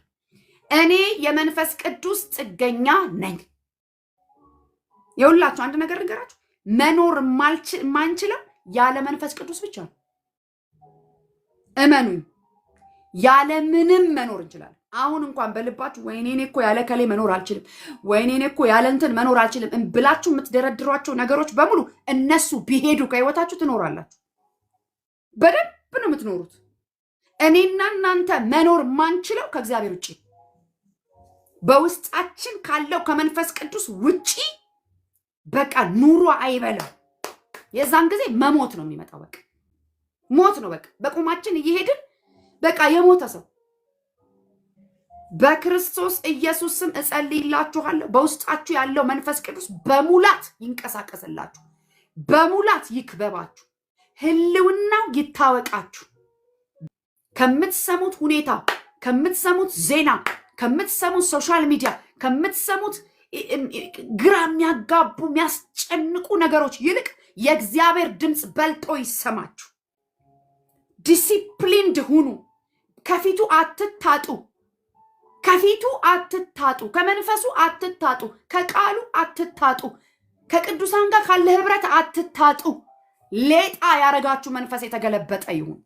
እኔ የመንፈስ ቅዱስ ጥገኛ ነኝ። የሁላችሁ አንድ ነገር ልንገራችሁ፣ መኖር የማንችለው ያለ መንፈስ ቅዱስ ብቻ ነው። እመኑኝ፣ ያለ ምንም መኖር እንችላለን። አሁን እንኳን በልባችሁ ወይኔ እኔ እኮ ያለ ከሌ መኖር አልችልም፣ ወይኔ እኔ እኮ ያለ እንትን መኖር አልችልም ብላችሁ የምትደረድሯቸው ነገሮች በሙሉ እነሱ ቢሄዱ ከህይወታችሁ ትኖራላችሁ። በደንብ ነው የምትኖሩት። እኔና እናንተ መኖር ማንችለው ከእግዚአብሔር ውጪ፣ በውስጣችን ካለው ከመንፈስ ቅዱስ ውጪ በቃ ኑሮ አይበላም። የዛን ጊዜ መሞት ነው የሚመጣው። በቃ ሞት ነው። በቃ በቁማችን እየሄድን በቃ የሞተ ሰው። በክርስቶስ ኢየሱስ ስም እጸልይላችኋለሁ። በውስጣችሁ ያለው መንፈስ ቅዱስ በሙላት ይንቀሳቀስላችሁ፣ በሙላት ይክበባችሁ፣ ህልውናው ይታወቃችሁ። ከምትሰሙት ሁኔታ፣ ከምትሰሙት ዜና፣ ከምትሰሙት ሶሻል ሚዲያ፣ ከምትሰሙት ግራ የሚያጋቡ የሚያስጨንቁ ነገሮች ይልቅ የእግዚአብሔር ድምፅ በልጦ ይሰማችሁ። ዲሲፕሊንድ ሁኑ። ከፊቱ አትታጡ። ከፊቱ አትታጡ። ከመንፈሱ አትታጡ። ከቃሉ አትታጡ። ከቅዱሳን ጋር ካለ ህብረት አትታጡ። ሌጣ ያረጋችሁ መንፈስ የተገለበጠ ይሁን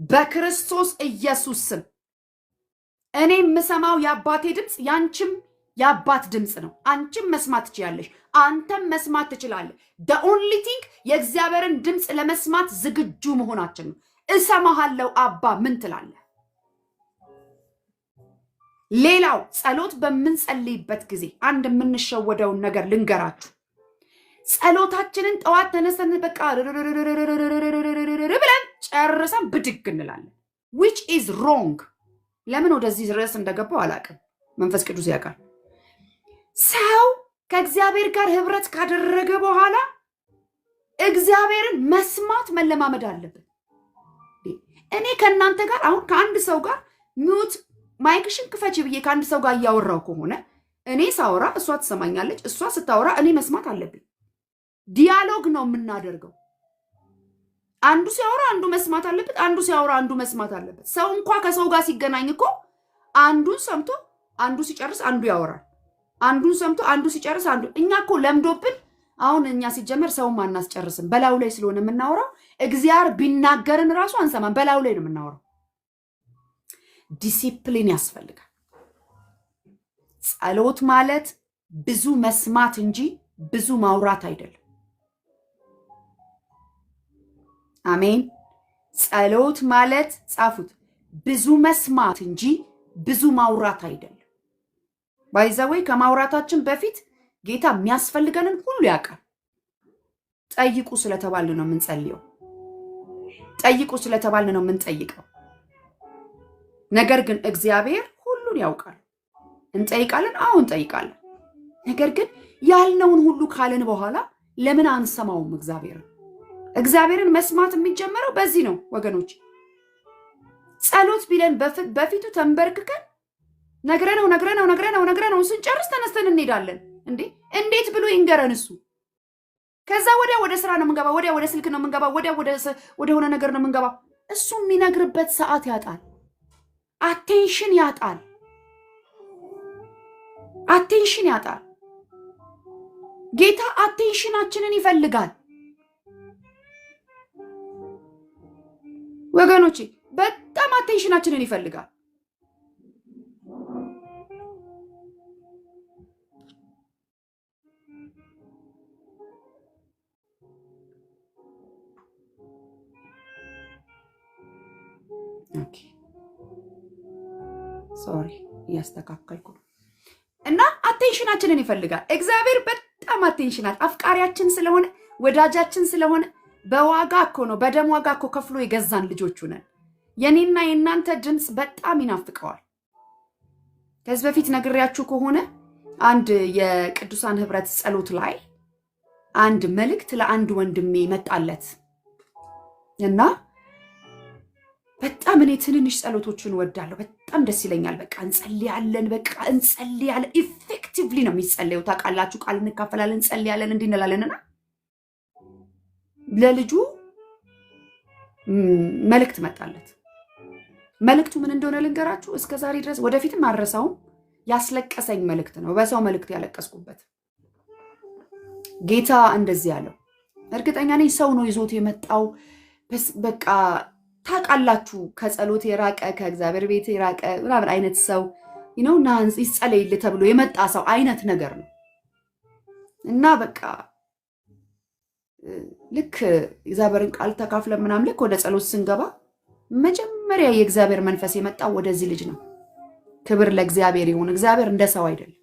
በክርስቶስ ኢየሱስ ስም። እኔ የምሰማው የአባቴ ድምፅ ያንቺም የአባት ድምፅ ነው። አንቺም መስማት ትችላለሽ፣ አንተም መስማት ትችላለህ። the only thing የእግዚአብሔርን ድምፅ ለመስማት ዝግጁ መሆናችን ነው። እሰማሃለሁ አባ ምን ትላለህ? ሌላው ጸሎት በምንጸልይበት ጊዜ አንድ የምንሸወደውን ነገር ልንገራችሁ። ጸሎታችንን ጠዋት ተነስተን በቃ ብለን ጨርሰን ብድግ እንላለን። which is wrong። ለምን ወደዚህ ርዕስ እንደገባው አላውቅም። መንፈስ ቅዱስ ያውቃል። ሰው ከእግዚአብሔር ጋር ህብረት ካደረገ በኋላ እግዚአብሔርን መስማት መለማመድ አለብን። እኔ ከእናንተ ጋር አሁን ከአንድ ሰው ጋር ሚውት ማይክሽን ክፈች ብዬ ከአንድ ሰው ጋር እያወራው ከሆነ እኔ ሳወራ እሷ ትሰማኛለች፣ እሷ ስታወራ እኔ መስማት አለብኝ። ዲያሎግ ነው የምናደርገው። አንዱ ሲያወራ አንዱ መስማት አለበት፣ አንዱ ሲያወራ አንዱ መስማት አለበት። ሰው እንኳ ከሰው ጋር ሲገናኝ እኮ አንዱን ሰምቶ አንዱ ሲጨርስ አንዱ ያወራል፣ አንዱን ሰምቶ አንዱ ሲጨርስ አንዱ። እኛ እኮ ለምዶብን አሁን እኛ ሲጀመር ሰውም አናስጨርስም፣ በላዩ ላይ ስለሆነ የምናወራው። እግዚአብሔር ቢናገርን ራሱ አንሰማም፣ በላዩ ላይ ነው የምናወራው። ዲሲፕሊን ያስፈልጋል። ጸሎት ማለት ብዙ መስማት እንጂ ብዙ ማውራት አይደለም። አሜን። ጸሎት ማለት ጻፉት፣ ብዙ መስማት እንጂ ብዙ ማውራት አይደለም። ባይዘወይ ከማውራታችን በፊት ጌታ የሚያስፈልገንን ሁሉ ያውቃል። ጠይቁ ስለተባልን ነው የምንጸልየው። ጠይቁ ስለተባልን ነው የምንጠይቀው። ነገር ግን እግዚአብሔር ሁሉን ያውቃል። እንጠይቃለን፣ አዎ እንጠይቃለን። ነገር ግን ያልነውን ሁሉ ካልን በኋላ ለምን አንሰማውም? እግዚአብሔርን መስማት የሚጀመረው በዚህ ነው ወገኖች። ጸሎት ቢለን በፊቱ ተንበርክከን ነግረነው ስንጨርስ ተነስተን እንሄዳለን። እንዴት ብሎ ይንገረን እሱ? ከዛ ወዲያ ወደ ስራ ነው የምንገባው፣ ወዲያ ወደ ስልክ ነው የምንገባው፣ ወዲያ ወደ ሆነ ነገር ነው የምንገባው። እሱ የሚነግርበት ሰዓት ያጣል፣ አቴንሽን ያጣል። ጌታ አቴንሽናችንን ይፈልጋል ወገኖቼ፣ በጣም አቴንሽናችንን ይፈልጋል። ሶሪ እያስተካከልኩ ነው። እና አቴንሽናችንን ይፈልጋል እግዚአብሔር። በጣም አቴንሽናት አፍቃሪያችን ስለሆነ ወዳጃችን ስለሆነ በዋጋ እኮ ነው፣ በደም ዋጋ እኮ ከፍሎ የገዛን ልጆቹ ነን። የኔና የእናንተ ድምፅ በጣም ይናፍቀዋል። ከዚህ በፊት ነግሬያችሁ ከሆነ አንድ የቅዱሳን ህብረት ጸሎት ላይ አንድ መልእክት ለአንድ ወንድሜ መጣለት እና በጣም እኔ ትንንሽ ጸሎቶችን ወዳለሁ። በጣም ደስ ይለኛል። በቃ እንጸልያለን። ኢፌክቲቭሊ ነው የሚጸለየው። ታውቃላችሁ፣ ቃል እንካፈላለን፣ እንጸልያለን፣ እንዲህ እንላለንና ለልጁ መልእክት መጣለት። መልእክቱ ምን እንደሆነ ልንገራችሁ። እስከ ዛሬ ድረስ ወደፊትም አልረሳውም። ያስለቀሰኝ መልእክት ነው። በሰው መልእክት ያለቀስኩበት። ጌታ እንደዚህ ያለው እርግጠኛ ነኝ ሰው ነው ይዞት የመጣው። በቃ ታውቃላችሁ፣ ከጸሎት የራቀ ከእግዚአብሔር ቤት የራቀ ምናምን አይነት ሰው እና ይጸለይልህ ተብሎ የመጣ ሰው አይነት ነገር ነው። እና በቃ ልክ እግዚአብሔርን ቃል ተካፍለ ምናምን ልክ ወደ ጸሎት ስንገባ መጀመሪያ የእግዚአብሔር መንፈስ የመጣው ወደዚህ ልጅ ነው። ክብር ለእግዚአብሔር ይሁን። እግዚአብሔር እንደ ሰው አይደለም።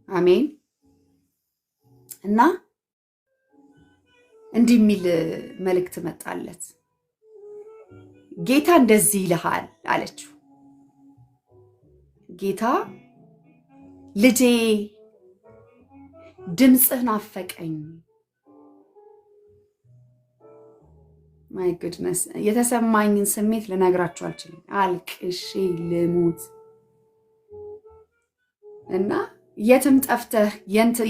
አሜን። እና እንዲህ የሚል መልእክት መጣለት። ጌታ እንደዚህ ይልሃል አለችው። ጌታ ልጄ ድምፅህ ናፈቀኝ። ማይ ጉድነስ የተሰማኝን ስሜት ልነግራችሁ አልችልም። አልቅሼ ልሙት እና የትም ጠፍተህ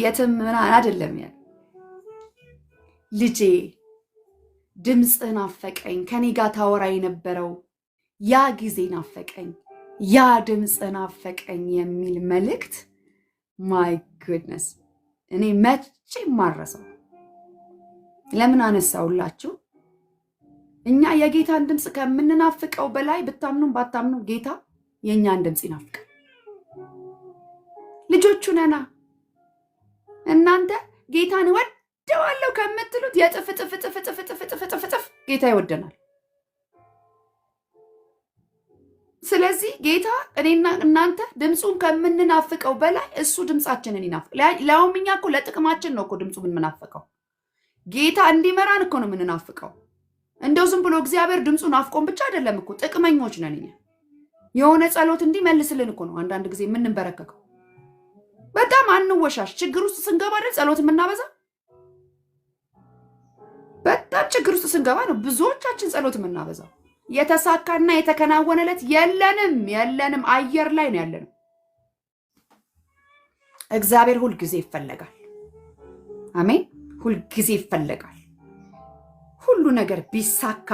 የትም ምናምን አይደለም ያለ ልጄ ድምፅህ ናፈቀኝ። ከኔ ጋር ታወራ የነበረው ያ ጊዜ ናፈቀኝ፣ ያ ድምፅህ ናፈቀኝ የሚል መልእክት ማይ ጉድነስ እኔ መቼ ማረሰው። ለምን አነሳውላችሁ? እኛ የጌታን ድምፅ ከምንናፍቀው በላይ ብታምኑም ባታምኑ ጌታ የእኛን ድምፅ ይናፍቃል። ልጆቹ ነና እናንተ ጌታን ወደዋለሁ ከምትሉት የጥፍ ጌታ ይወደናል። ስለዚህ ጌታ እኔና እናንተ ድምፁን ከምንናፍቀው በላይ እሱ ድምፃችንን ይናፍቃል። ላውም እኛ እኮ ለጥቅማችን ነው እኮ ድምፁ የምንናፍቀው። ጌታ እንዲመራን እኮ ነው የምንናፍቀው። እንደው ዝም ብሎ እግዚአብሔር ድምፁ ናፍቆን ብቻ አይደለም እኮ። ጥቅመኞች ነን እኛ። የሆነ ጸሎት እንዲመልስልን እኮ ነው አንዳንድ ጊዜ የምንበረከከው። በጣም አንወሻሽ። ችግር ውስጥ ስንገባ አይደል ጸሎት የምናበዛ። በጣም ችግር ውስጥ ስንገባ ነው ብዙዎቻችን ጸሎት የምናበዛው። የተሳካና የተከናወነለት የለንም። አየር ላይ ነው ያለነው። እግዚአብሔር ሁልጊዜ ይፈለጋል። አሜን። ሁልጊዜ ይፈለጋል። ሁሉ ነገር ቢሳካ፣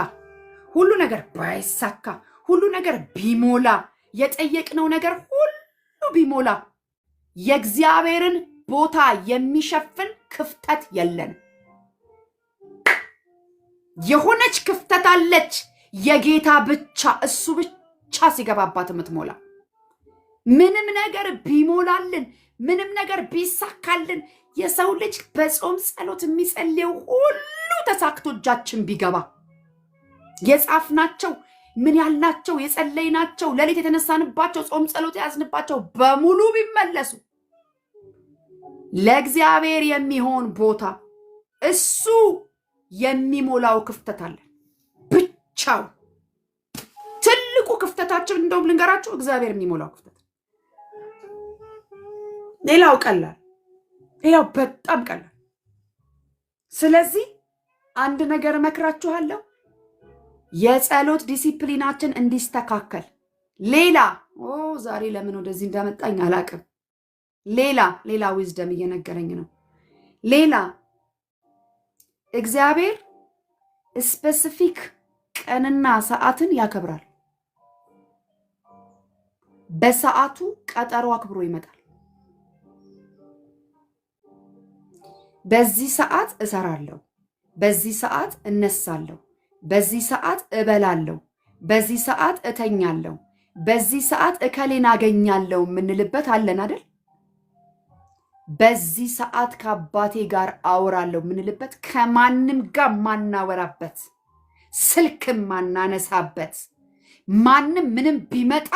ሁሉ ነገር ባይሳካ፣ ሁሉ ነገር ቢሞላ፣ የጠየቅነው ነገር ሁሉ ቢሞላ የእግዚአብሔርን ቦታ የሚሸፍን ክፍተት የለንም። የሆነች ክፍተት አለች፣ የጌታ ብቻ እሱ ብቻ ሲገባባት የምትሞላ። ምንም ነገር ቢሞላልን፣ ምንም ነገር ቢሳካልን፣ የሰው ልጅ በጾም ጸሎት የሚጸልየው ሁሉ ተሳክቶ እጃችን ቢገባ የጻፍናቸው ምን ያልናቸው የጸለይናቸው ሌሊት የተነሳንባቸው ጾም ጸሎት የያዝንባቸው በሙሉ ቢመለሱ ለእግዚአብሔር የሚሆን ቦታ እሱ የሚሞላው ክፍተት አለ ብቻው። ትልቁ ክፍተታችን እንደውም ልንገራችሁ፣ እግዚአብሔር የሚሞላው ክፍተት። ሌላው ቀላል፣ ሌላው በጣም ቀላል። ስለዚህ አንድ ነገር እመክራችኋለሁ፣ የጸሎት ዲሲፕሊናችን እንዲስተካከል። ሌላ ዛሬ ለምን ወደዚህ እንዳመጣኝ አላቅም። ሌላ ዊዝደም እየነገረኝ ነው። ሌላ እግዚአብሔር ስፔሲፊክ ቀንና ሰዓትን ያከብራል። በሰዓቱ ቀጠሮ አክብሮ ይመጣል። በዚህ ሰዓት እሰራለሁ፣ በዚህ ሰዓት እነሳለሁ፣ በዚህ ሰዓት እበላለሁ፣ በዚህ ሰዓት እተኛለሁ፣ በዚህ ሰዓት እከሌን አገኛለሁ የምንልበት አለን አይደል? በዚህ ሰዓት ከአባቴ ጋር አወራለሁ የምንልበት፣ ከማንም ጋር ማናወራበት፣ ስልክ ማናነሳበት፣ ማንም ምንም ቢመጣ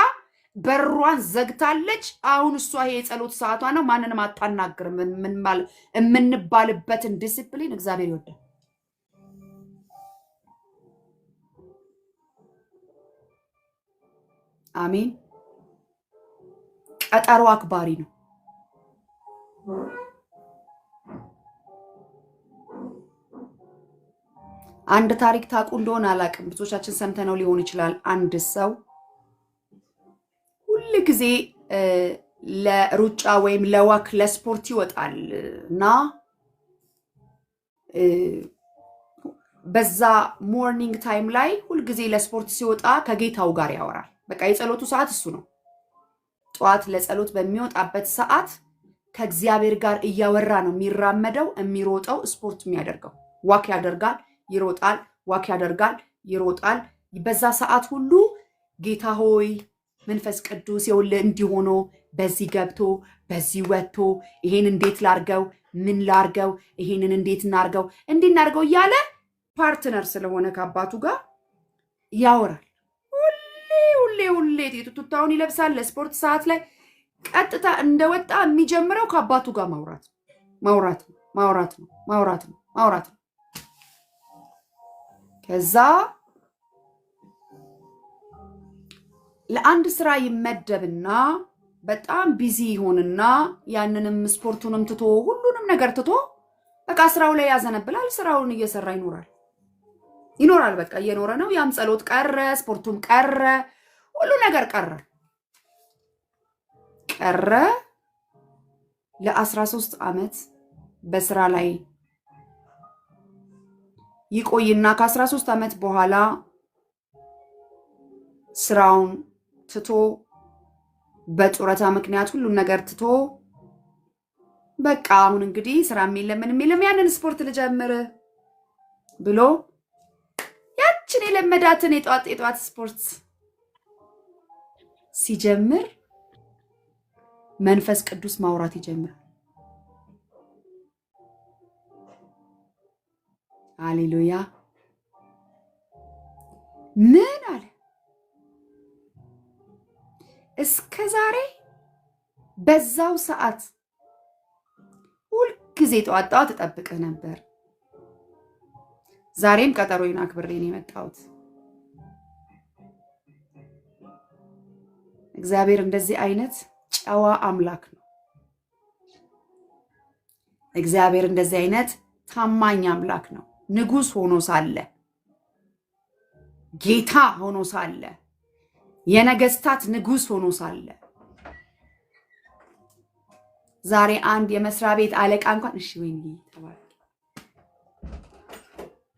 በሯን ዘግታለች፣ አሁን እሷ ይሄ የጸሎት ሰዓቷ ነው፣ ማንንም አታናግርም የምንባልበትን ዲሲፕሊን እግዚአብሔር ይወዳል። አሜን። ቀጠሮ አክባሪ ነው። አንድ ታሪክ ታውቁ እንደሆነ አላውቅም፣ ብዙዎቻችን ሰምተነው ሊሆን ይችላል። አንድ ሰው ሁል ጊዜ ለሩጫ ወይም ለዋክ ለስፖርት ይወጣል እና በዛ ሞርኒንግ ታይም ላይ ሁልጊዜ ለስፖርት ሲወጣ ከጌታው ጋር ያወራል። በቃ የጸሎቱ ሰዓት እሱ ነው። ጠዋት ለጸሎት በሚወጣበት ሰዓት ከእግዚአብሔር ጋር እያወራ ነው የሚራመደው፣ የሚሮጠው፣ ስፖርት የሚያደርገው። ዋክ ያደርጋል፣ ይሮጣል፣ ዋክ ያደርጋል፣ ይሮጣል። በዛ ሰዓት ሁሉ ጌታ ሆይ መንፈስ ቅዱስ የውል እንዲሆኖ በዚህ ገብቶ በዚህ ወጥቶ ይሄን እንዴት ላርገው፣ ምን ላርገው፣ ይሄንን እንዴት እናርገው፣ እንዲናርገው እያለ ፓርትነር ስለሆነ ከአባቱ ጋር ያወራል። ሁሌ ቱታውን ይለብሳል። ለስፖርት ሰዓት ላይ ቀጥታ እንደወጣ የሚጀምረው ከአባቱ ጋር ማውራት ነው። ከዛ ለአንድ ስራ ይመደብና በጣም ቢዚ ይሆንና ያንንም ስፖርቱንም ትቶ ሁሉንም ነገር ትቶ በቃ ስራው ላይ ያዘነብላል። ስራውን እየሰራ ይኖራል። በቃ እየኖረ ነው። ያም ጸሎት ቀረ፣ ስፖርቱም ቀረ፣ ሁሉ ነገር ቀረ። ለ13 ዓመት በስራ ላይ ይቆይና ከ13 ዓመት በኋላ ስራውን ትቶ በጡረታ ምክንያት ሁሉን ነገር ትቶ በቃ አሁን እንግዲህ ስራ ምንም ያንን ስፖርት ልጀምር ብሎ ያችን የለመዳትን የጧት ስፖርት ሲጀምር መንፈስ ቅዱስ ማውራት ይጀምራል። ሃሌሉያ። ምን አለ? እስከ ዛሬ በዛው ሰዓት ሁልጊዜ ጠዋት እጠብቅህ ነበር። ዛሬም ቀጠሮዬን አክብሬ ነው የመጣሁት። እግዚአብሔር እንደዚህ አይነት ጨዋ አምላክ ነው። እግዚአብሔር እንደዚህ አይነት ታማኝ አምላክ ነው። ንጉሥ ሆኖ ሳለ፣ ጌታ ሆኖ ሳለ፣ የነገስታት ንጉሥ ሆኖ ሳለ ዛሬ አንድ የመስሪያ ቤት አለቃ እንኳን እሺ ወይ ተባለ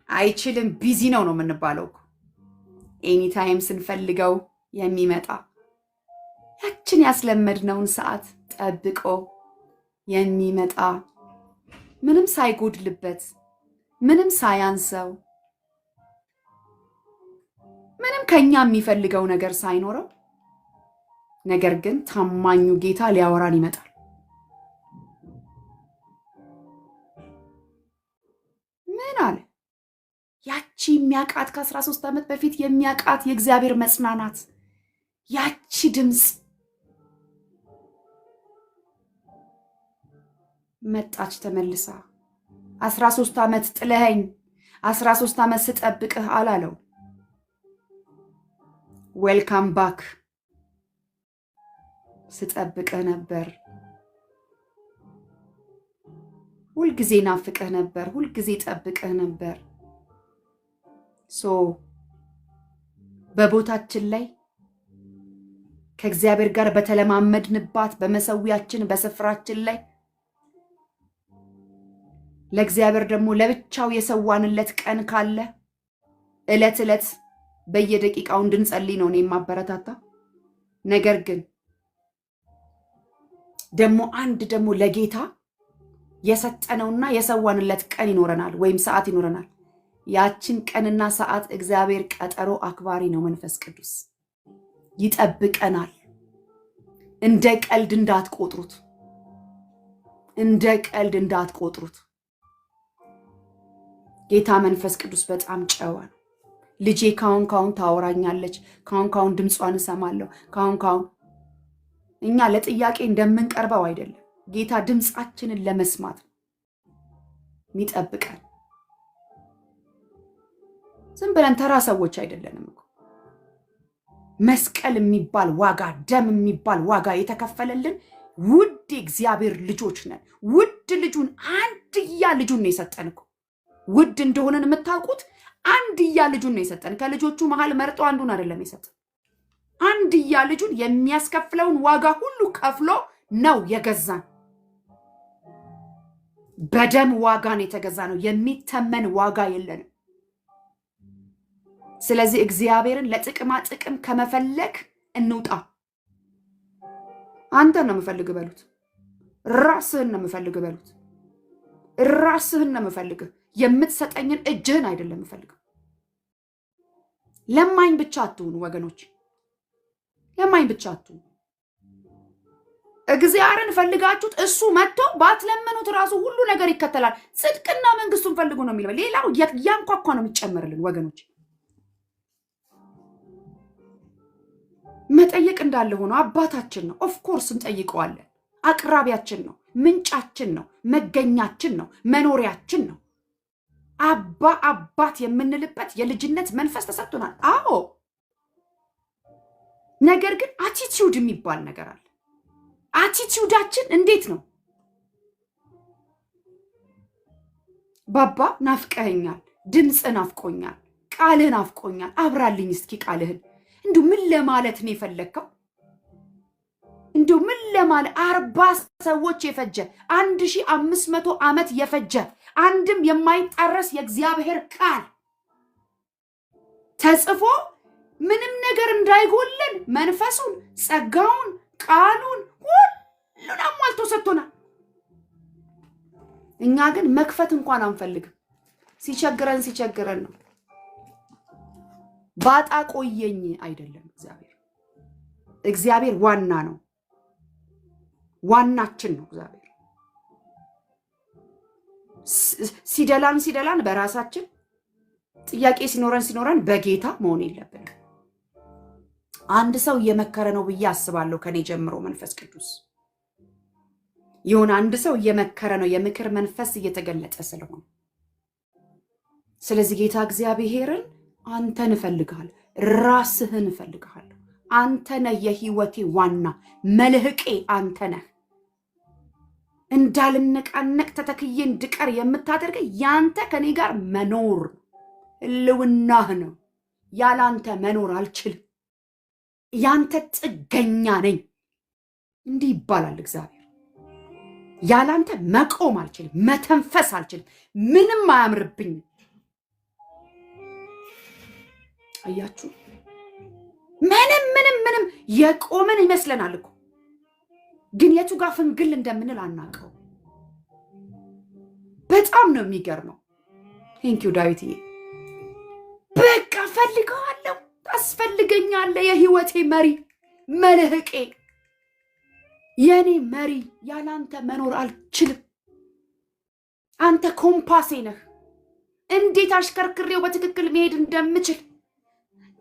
አይችልም፣ ቢዚ ነው የምንባለው እኮ ኤኒ ታይም ስንፈልገው የሚመጣ ያችን ያስለመድነውን ሰዓት ጠብቆ የሚመጣ ምንም ሳይጎድልበት፣ ምንም ሳያንሰው፣ ምንም ከኛ የሚፈልገው ነገር ሳይኖረው ነገር ግን ታማኙ ጌታ ሊያወራን ይመጣል። ምን አለ? ያቺ የሚያቃት ከ13 ዓመት በፊት የሚያቃት የእግዚአብሔር መጽናናት ያቺ ድምፅ መጣች ተመልሳ። 13 ዓመት ጥለኸኝ 13 ዓመት ስጠብቅህ አላለው። ዌልካም ባክ፣ ስጠብቅህ ነበር፣ ሁልጊዜ ናፍቅህ ነበር፣ ሁልጊዜ ጠብቅህ ነበር። በቦታችን ላይ ከእግዚአብሔር ጋር በተለማመድንባት በመሰዊያችን በስፍራችን ላይ ለእግዚአብሔር ደግሞ ለብቻው የሰዋንለት ቀን ካለ ዕለት ዕለት በየደቂቃው እንድንጸልይ ነው እኔ የማበረታታ። ነገር ግን ደግሞ አንድ ደግሞ ለጌታ የሰጠነውና የሰዋንለት ቀን ይኖረናል ወይም ሰዓት ይኖረናል። ያችን ቀንና ሰዓት እግዚአብሔር ቀጠሮ አክባሪ ነው። መንፈስ ቅዱስ ይጠብቀናል። እንደ ቀልድ እንዳትቆጥሩት፣ እንደ ቀልድ እንዳትቆጥሩት። ጌታ መንፈስ ቅዱስ በጣም ጨዋ ነው። ልጄ ካሁን ታወራኛለች፣ ካሁን ድምጿን እሰማለሁ፣ ካሁን እኛ ለጥያቄ እንደምንቀርበው አይደለም። ጌታ ድምፃችንን ለመስማት ነው የሚጠብቀን። ዝም ብለን ተራ ሰዎች አይደለንም እኮ። መስቀል የሚባል ዋጋ፣ ደም የሚባል ዋጋ የተከፈለልን ውድ እግዚአብሔር ልጆች ነን። ውድ ልጁን አንድያ ልጁን ነው የሰጠን እኮ። ውድ እንደሆነን የምታውቁት አንድያ ልጁን ነው የሰጠን። ከልጆቹ መሃል መርጦ አንዱን አይደለም የሰጠን። አንድያ ልጁን የሚያስከፍለውን ዋጋ ሁሉ ከፍሎ ነው የገዛን። በደም ዋጋን የተገዛ ነው። የሚተመን ዋጋ የለንም። ስለዚህ እግዚአብሔርን ለጥቅማ ጥቅም ከመፈለግ እንውጣ። አንተን ነው የምፈልግ በሉት። ራስህን ነው የምፈልግ በሉት። ራስህን ነው የምፈልግ። የምትሰጠኝን እጅህን አይደለም የምፈልግ። ለማኝ ብቻ አትሁኑ ወገኖች፣ ለማኝ ብቻ አትሁኑ። እግዚአብሔርን ፈልጋችሁት እሱ መጥቶ ባትለምኑት ራሱ ሁሉ ነገር ይከተላል። ጽድቅና መንግስቱን ፈልጉ ነው የሚለው። ሌላው ያንኳኳ ነው የሚጨመርልን ወገኖች። መጠየቅ እንዳለ ሆኖ አባታችን ነው። ኦፍኮርስ እንጠይቀዋለን። አቅራቢያችን ነው፣ ምንጫችን ነው፣ መገኛችን ነው፣ መኖሪያችን ነው። አባት የምንልበት የልጅነት መንፈስ ተሰጥቶናል። አዎ፣ ነገር ግን አቲቲዩድ የሚባል ነገር አለ። አቲቲዩዳችን እንዴት ነው? ባባ ናፍቀኸኛል፣ ድምፅ ናፍቆኛል፣ ቃልህ ናፍቆኛል፣ አብራልኝ እስኪ ቃልህን። እንዲሁ ምን ለማለት ነው የፈለግከው? እንዲሁ ምን ለማለት 40 ሰዎች የፈጀ 1500 ዓመት የፈጀ አንድም የማይጣረስ የእግዚአብሔር ቃል ተጽፎ ምንም ነገር እንዳይጎልን መንፈሱን፣ ጸጋውን፣ ቃሉን ሁሉን አሟልቶ ሰጥቶናል። እኛ ግን መክፈት እንኳን አንፈልግም። ሲቸግረን ነው። ባጣ ቆየኝ አይደለም። እግዚአብሔር ዋና ነው። ዋናችን ነው እግዚአብሔር። ሲደላን በራሳችን ጥያቄ ሲኖረን በጌታ መሆን የለብንም። አንድ ሰው እየመከረ ነው ብዬ አስባለሁ። ከኔ ጀምሮ መንፈስ ቅዱስ የሆነ አንድ ሰው እየመከረ ነው፣ የምክር መንፈስ እየተገለጠ ስለሆነ። ስለዚህ ጌታ እግዚአብሔርን አንተን እፈልግሃለሁ፣ ራስህን እፈልግሃለሁ። አንተ ነህ የህይወቴ ዋና መልህቄ፣ አንተ ነህ። እንዳልነቃነቅ ተተክዬ እንድቀር የምታደርገኝ ያንተ ከኔ ጋር መኖር ህልውናህ ነው። ያላንተ መኖር አልችልም። ያንተ ጥገኛ ነኝ። እንዲህ ይባላል እግዚአብሔር። ያላንተ መቆም አልችልም፣ መተንፈስ አልችልም፣ ምንም አያምርብኝም። አያችሁ፣ ምንም የቆምን ይመስለናል እኮ፣ ግን የቱ ጋር ፍንግል እንደምንል አናውቀው። በጣም ነው የሚገርመው። ቴንኪው ዳዊትዬ። በቃ ፈልገዋለሁ፣ ታስፈልገኛለህ፣ የህይወቴ መሪ፣ መልህቄ፣ የኔ መሪ፣ ያላንተ መኖር አልችልም። አንተ ኮምፓሴ ነህ። እንዴት አሽከርክሬው በትክክል መሄድ እንደምችል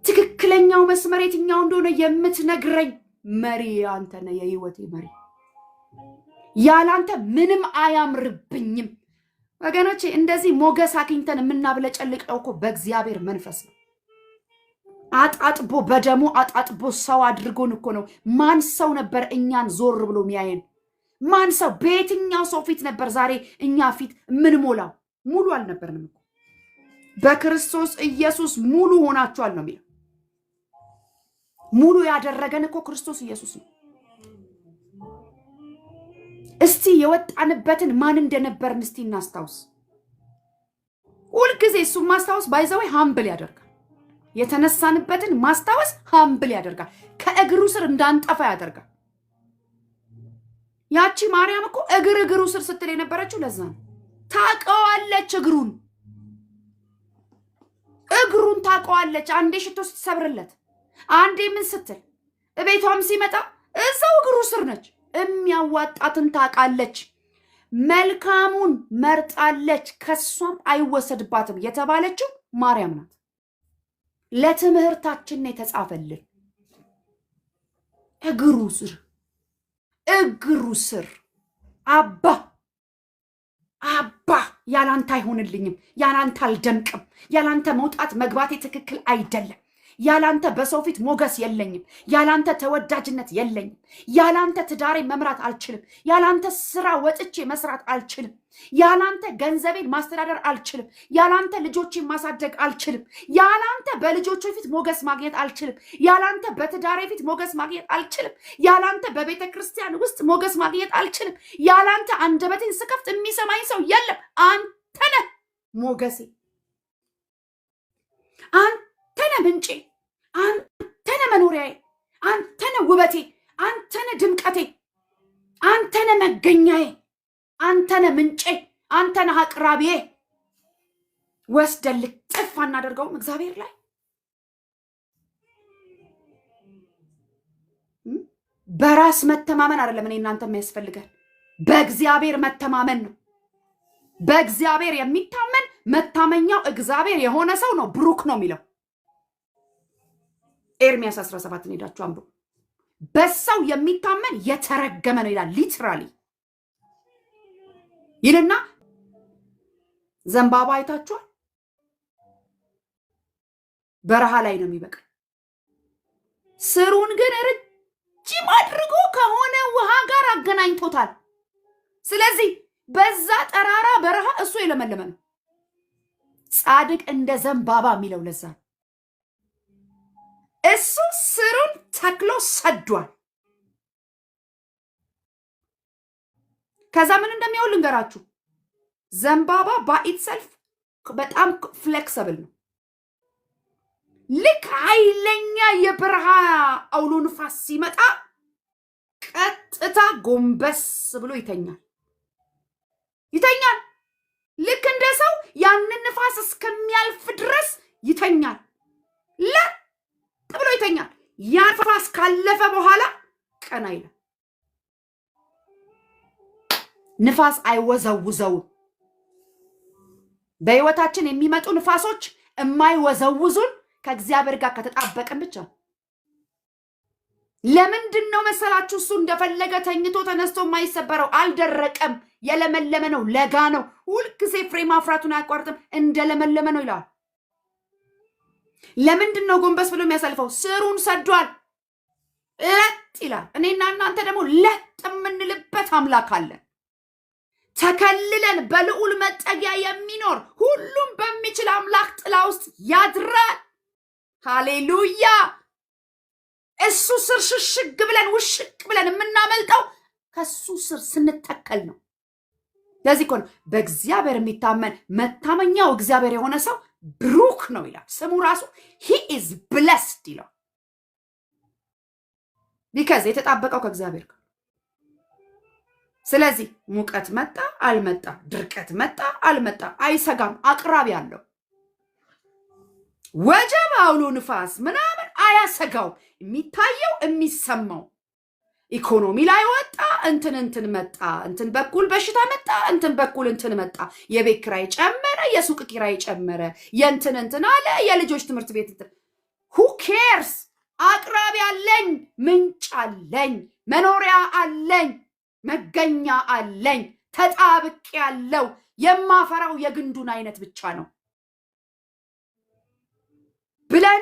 ትክክለኛው መስመር የትኛው እንደሆነ የምትነግረኝ መሪ አንተ ነህ፣ የህይወቴ መሪ። ያላንተ ምንም አያምርብኝም። ወገኖቼ እንደዚህ ሞገስ አግኝተን የምናብለጨልቀው እኮ በእግዚአብሔር መንፈስ ነው። አጣጥቦ በደሙ አጣጥቦ ሰው አድርጎን እኮ ነው። ማን ሰው ነበር እኛን ዞር ብሎ የሚያየን? ማን ሰው በየትኛው ሰው ፊት ነበር ዛሬ እኛ ፊት ምን ሞላው? ሙሉ አልነበርንም እኮ። በክርስቶስ ኢየሱስ ሙሉ ሆናችኋል ነው የሚለው። ሙሉ ያደረገን እኮ ክርስቶስ ኢየሱስ ነው። እስቲ የወጣንበትን ማን እንደነበርን እስቲ እናስታውስ። ሁልጊዜ እሱን ማስታወስ ባይዘወይ ሃምብል ያደርጋል። የተነሳንበትን ማስታወስ ሃምብል ያደርጋል። ከእግሩ ስር እንዳንጠፋ ያደርጋል። ያቺ ማርያም እኮ እግሩ ስር ስትል የነበረችው ለዛ ነው። ታውቀዋለች፣ እግሩን ታውቀዋለች። አንዴ ሽቶ ስትሰብርለት፣ አንዴ ምን ስትል፣ እቤቷም ሲመጣ እዛው እግሩ ስር ነች። የሚያዋጣትን ታውቃለች። መልካሙን መርጣለች፣ ከሷም አይወሰድባትም የተባለችው ማርያም ናት። ለትምህርታችን የተጻፈልን እግሩ ስር አባ ያላንተ አይሆንልኝም፣ ያላንተ አልደምቅም፣ ያላንተ መውጣት መግባቴ ትክክል አይደለም፣ ያላንተ በሰው ፊት ሞገስ የለኝም፣ ያላንተ ተወዳጅነት የለኝም፣ ያላንተ ትዳሬ መምራት አልችልም፣ ያላንተ ስራ ወጥቼ መስራት አልችልም፣ ያላንተ ገንዘቤን ማስተዳደር አልችልም፣ ያላንተ ልጆቼን ማሳደግ አልችልም፣ ያላንተ በልጆቼ ፊት ሞገስ ማግኘት አልችልም፣ ያላንተ በትዳሬ ፊት ሞገስ ማግኘት አልችልም፣ ያላንተ በቤተ ክርስቲያን ውስጥ ሞገስ ማግኘት አልችልም፣ ያላንተ አንደበቴን ስከፍት የሚሰማኝ ሰው የለም። አንተ ነህ ሞገሴ፣ አንተ ነህ ምንጬ፣ አንተ ነህ መኖሪያዬ፣ አንተ ነህ ውበቴ፣ አንተ ነህ ድምቀቴ፣ አንተ ነህ መገኛዬ፣ አንተ ነህ ምንጬ፣ አንተ ነህ አቅራቢዬ። ወስደን ልጥፍ አናደርገውም እግዚአብሔር ላይ? በራስ መተማመን አይደለም እኔ እናንተ የሚያስፈልገን፣ በእግዚአብሔር መተማመን ነው። በእግዚአብሔር የሚታመን መታመኛው እግዚአብሔር የሆነ ሰው ነው ብሩክ ነው የሚለው ኤርሚያስ 17 ሄዳችሁ አንብቡ። በሰው የሚታመን የተረገመ ነው ይላል። ሊትራሊ ይልና ዘንባባ አይታችኋል? በረሃ ላይ ነው የሚበቅል። ስሩን ግን ረጅም አድርጎ ከሆነ ውሃ ጋር አገናኝቶታል። ስለዚህ በዛ ጠራራ በረሃ እሱ የለመለመ ነው። ጻድቅ እንደ ዘንባባ የሚለው ለዛ ነው። እሱ ስሩን ተክሎ ሰዷል። ከዛ ምን እንደሚያውል ልንገራችሁ። ዘንባባ በኢትሰልፍ በጣም ፍሌክሰብል ነው። ልክ ኃይለኛ የበረሃ አውሎ ንፋስ ሲመጣ ቀጥታ ጎንበስ ብሎ ይተኛል። ልክ እንደ ሰው ያንን ንፋስ እስከሚያልፍ ድረስ ይተኛል። ለጥ ብሎ ይተኛል። ያ ንፋስ ካለፈ በኋላ ቀና ይላል። ንፋስ አይወዘውዘውም። በህይወታችን የሚመጡ ንፋሶች የማይወዘውዙን ከእግዚአብሔር ጋር ከተጣበቀን ብቻ። ለምንድን ነው መሰላችሁ? እሱ እንደፈለገ ተኝቶ ተነስቶ የማይሰበረው? አልደረቀም፣ የለመለመ ነው፣ ለጋ ነው። ሁልጊዜ ፍሬ ማፍራቱን አያቋርጥም፣ እንደለመለመ ነው ይላል። ለምንድን ነው ጎንበስ ብሎ የሚያሳልፈው? ስሩን ሰዷል፣ ለጥ ይላል። እኔና እናንተ ደግሞ ለጥ የምንልበት አምላክ አለን። ተከልለን በልዑል መጠጊያ የሚኖር ሁሉም በሚችል አምላክ ጥላ ውስጥ ያድራል። ሃሌሉያ! እሱ ስር ሽሽግ ብለን ውሽቅ ብለን የምናመልጠው ከሱ ስር ስንተከል ነው። ለዚህ እኮ ነው በእግዚአብሔር የሚታመን መታመኛው እግዚአብሔር የሆነ ሰው ብሩክ ነው ይላል። ስሙ ራሱ ሂ ኢዝ ብለስድ ይላል። ቢካዝ የተጣበቀው ከእግዚአብሔር ጋር። ስለዚህ ሙቀት መጣ አልመጣ፣ ድርቀት መጣ አልመጣ አይሰጋም። አቅራቢ አለው። ወጀብ አውሎ ንፋስ ምናምን አያሰጋው። የሚታየው የሚሰማው ኢኮኖሚ ላይ ወጣ፣ እንትን መጣ፣ እንትን በኩል በሽታ መጣ፣ እንትን በኩል እንትን መጣ፣ የቤት ኪራይ ጨመረ፣ የሱቅ ኪራይ ጨመረ፣ እንትን አለ፣ የልጆች ትምህርት ቤት እንትን who cares? አቅራቢ አለኝ፣ ምንጭ አለኝ፣ መኖሪያ አለኝ፣ መገኛ አለኝ፣ ተጣብቅ ያለው የማፈራው የግንዱን አይነት ብቻ ነው ብለን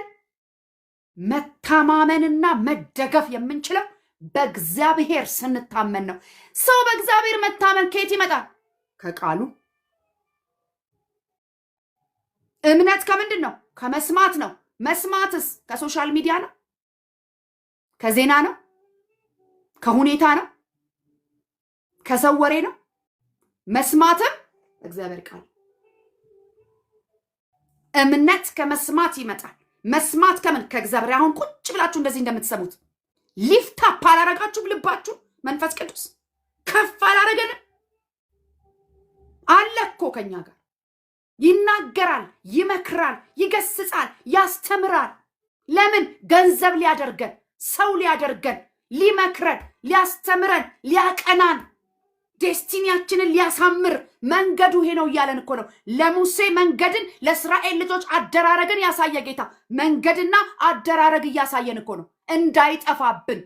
መተማመንና መደገፍ የምንችለው በእግዚአብሔር ስንታመን ነው። ሰው በእግዚአብሔር መታመን ከየት ይመጣል? ከቃሉ። እምነት ከምንድን ነው? ከመስማት ነው። መስማትስ ከሶሻል ሚዲያ ነው? ከዜና ነው? ከሁኔታ ነው? ከሰው ወሬ ነው? መስማትም እግዚአብሔር ቃል። እምነት ከመስማት ይመጣል። መስማት ከምን? ከእግዚአብሔር። አሁን ቁጭ ብላችሁ እንደዚህ እንደምትሰሙት ሊፍት አፕ አላረጋችሁም? ልባችሁ መንፈስ ቅዱስ ከፍ አላረገንም? አለ እኮ ከኛ ጋር ይናገራል፣ ይመክራል፣ ይገስጻል፣ ያስተምራል። ለምን? ገንዘብ ሊያደርገን፣ ሰው ሊያደርገን፣ ሊመክረን፣ ሊያስተምረን፣ ሊያቀናን፣ ዴስቲኒያችንን ሊያሳምር መንገዱ ይሄ ነው እያለን እኮ ነው። ለሙሴ መንገድን፣ ለእስራኤል ልጆች አደራረግን ያሳየ ጌታ መንገድና አደራረግ እያሳየን እኮ ነው። እንዳይጠፋብን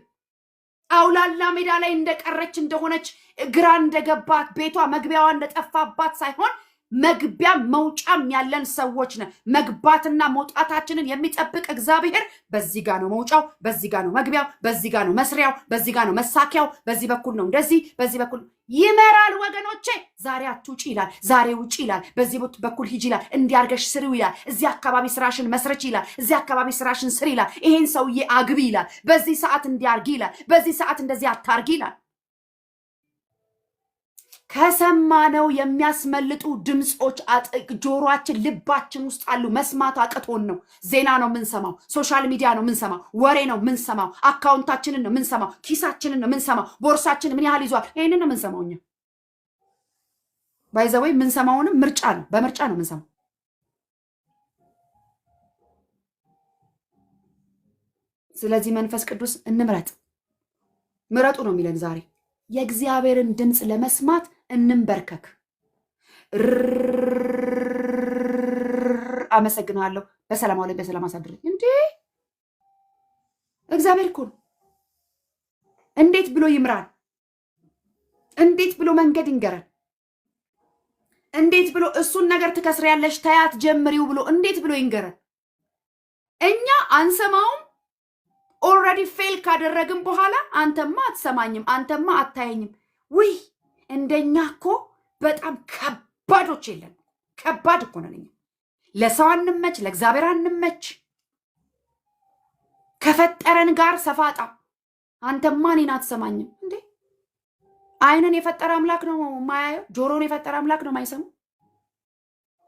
አውላላ ሜዳ ላይ እንደቀረች እንደሆነች ግራ እንደገባት ቤቷ መግቢያዋ እንደጠፋባት ሳይሆን መግቢያ መውጫም ያለን ሰዎች ነን። መግባትና መውጣታችንን የሚጠብቅ እግዚአብሔር በዚህ ጋር ነው መውጫው፣ በዚህ ጋር ነው መግቢያው፣ በዚህ ጋር ነው መስሪያው፣ በዚህ ጋር ነው መሳኪያው፣ በዚህ በኩል ነው እንደዚህ፣ በዚህ በኩል ይመራል። ወገኖቼ ዛሬ አትውጪ ይላል፣ ዛሬ ውጪ ይላል፣ በዚህ በኩል ሂጂ ይላል፣ እንዲያርገሽ ስሪው ይላል፣ እዚህ አካባቢ ስራሽን መስረች ይላል፣ እዚህ አካባቢ ስራሽን ስሪ ይላል፣ ይሄን ሰውዬ አግቢ ይላል፣ በዚህ ሰዓት እንዲያርጊ ይላል፣ በዚህ ሰዓት እንደዚህ አታርጊ ይላል። ከሰማነው የሚያስመልጡ ድምጾች ጆሮአችን ልባችን ውስጥ አሉ። መስማት አቅቶን ነው። ዜና ነው የምንሰማው፣ ሶሻል ሚዲያ ነው የምንሰማው፣ ወሬ ነው የምንሰማው፣ አካውንታችንን ነው የምንሰማው፣ ኪሳችንን ነው የምንሰማው፣ ቦርሳችን ምን ያህል ይዟል፣ ይህንን ነው የምንሰማው። እኛ ባይዘወይ የምንሰማውንም ምርጫ ነው፣ በምርጫ ነው የምንሰማው። ስለዚህ መንፈስ ቅዱስ እንምረጥ። ምረጡ ነው የሚለን ዛሬ። የእግዚአብሔርን ድምፅ ለመስማት እንንበርከክ። አመሰግናለሁ። በሰላም አውለኝ፣ በሰላም አሳድረኝ። እንዴ እግዚአብሔር እኮ ነው። እንዴት ብሎ ይምራል? እንዴት ብሎ መንገድ ይንገራል? እንዴት ብሎ እሱን ነገር ትከስሪያለሽ ተያት ጀምሪው ብሎ እንዴት ብሎ ይንገራል? እኛ አንሰማውም። ኦልሬዲ ፌል ካደረግን በኋላ አንተማ አትሰማኝም፣ አንተማ አታየኝም። ውይ እንደኛ እኮ በጣም ከባዶች የለን። ከባድ እኮ ነን እኛ። ለሰው አንመች፣ ለእግዚአብሔር አንመች። ከፈጠረን ጋር ሰፋጣ። አንተማ እኔን አትሰማኝም እንዴ? አይንን የፈጠረ አምላክ ነው ማያየው? ጆሮን የፈጠረ አምላክ ነው ማይሰማው?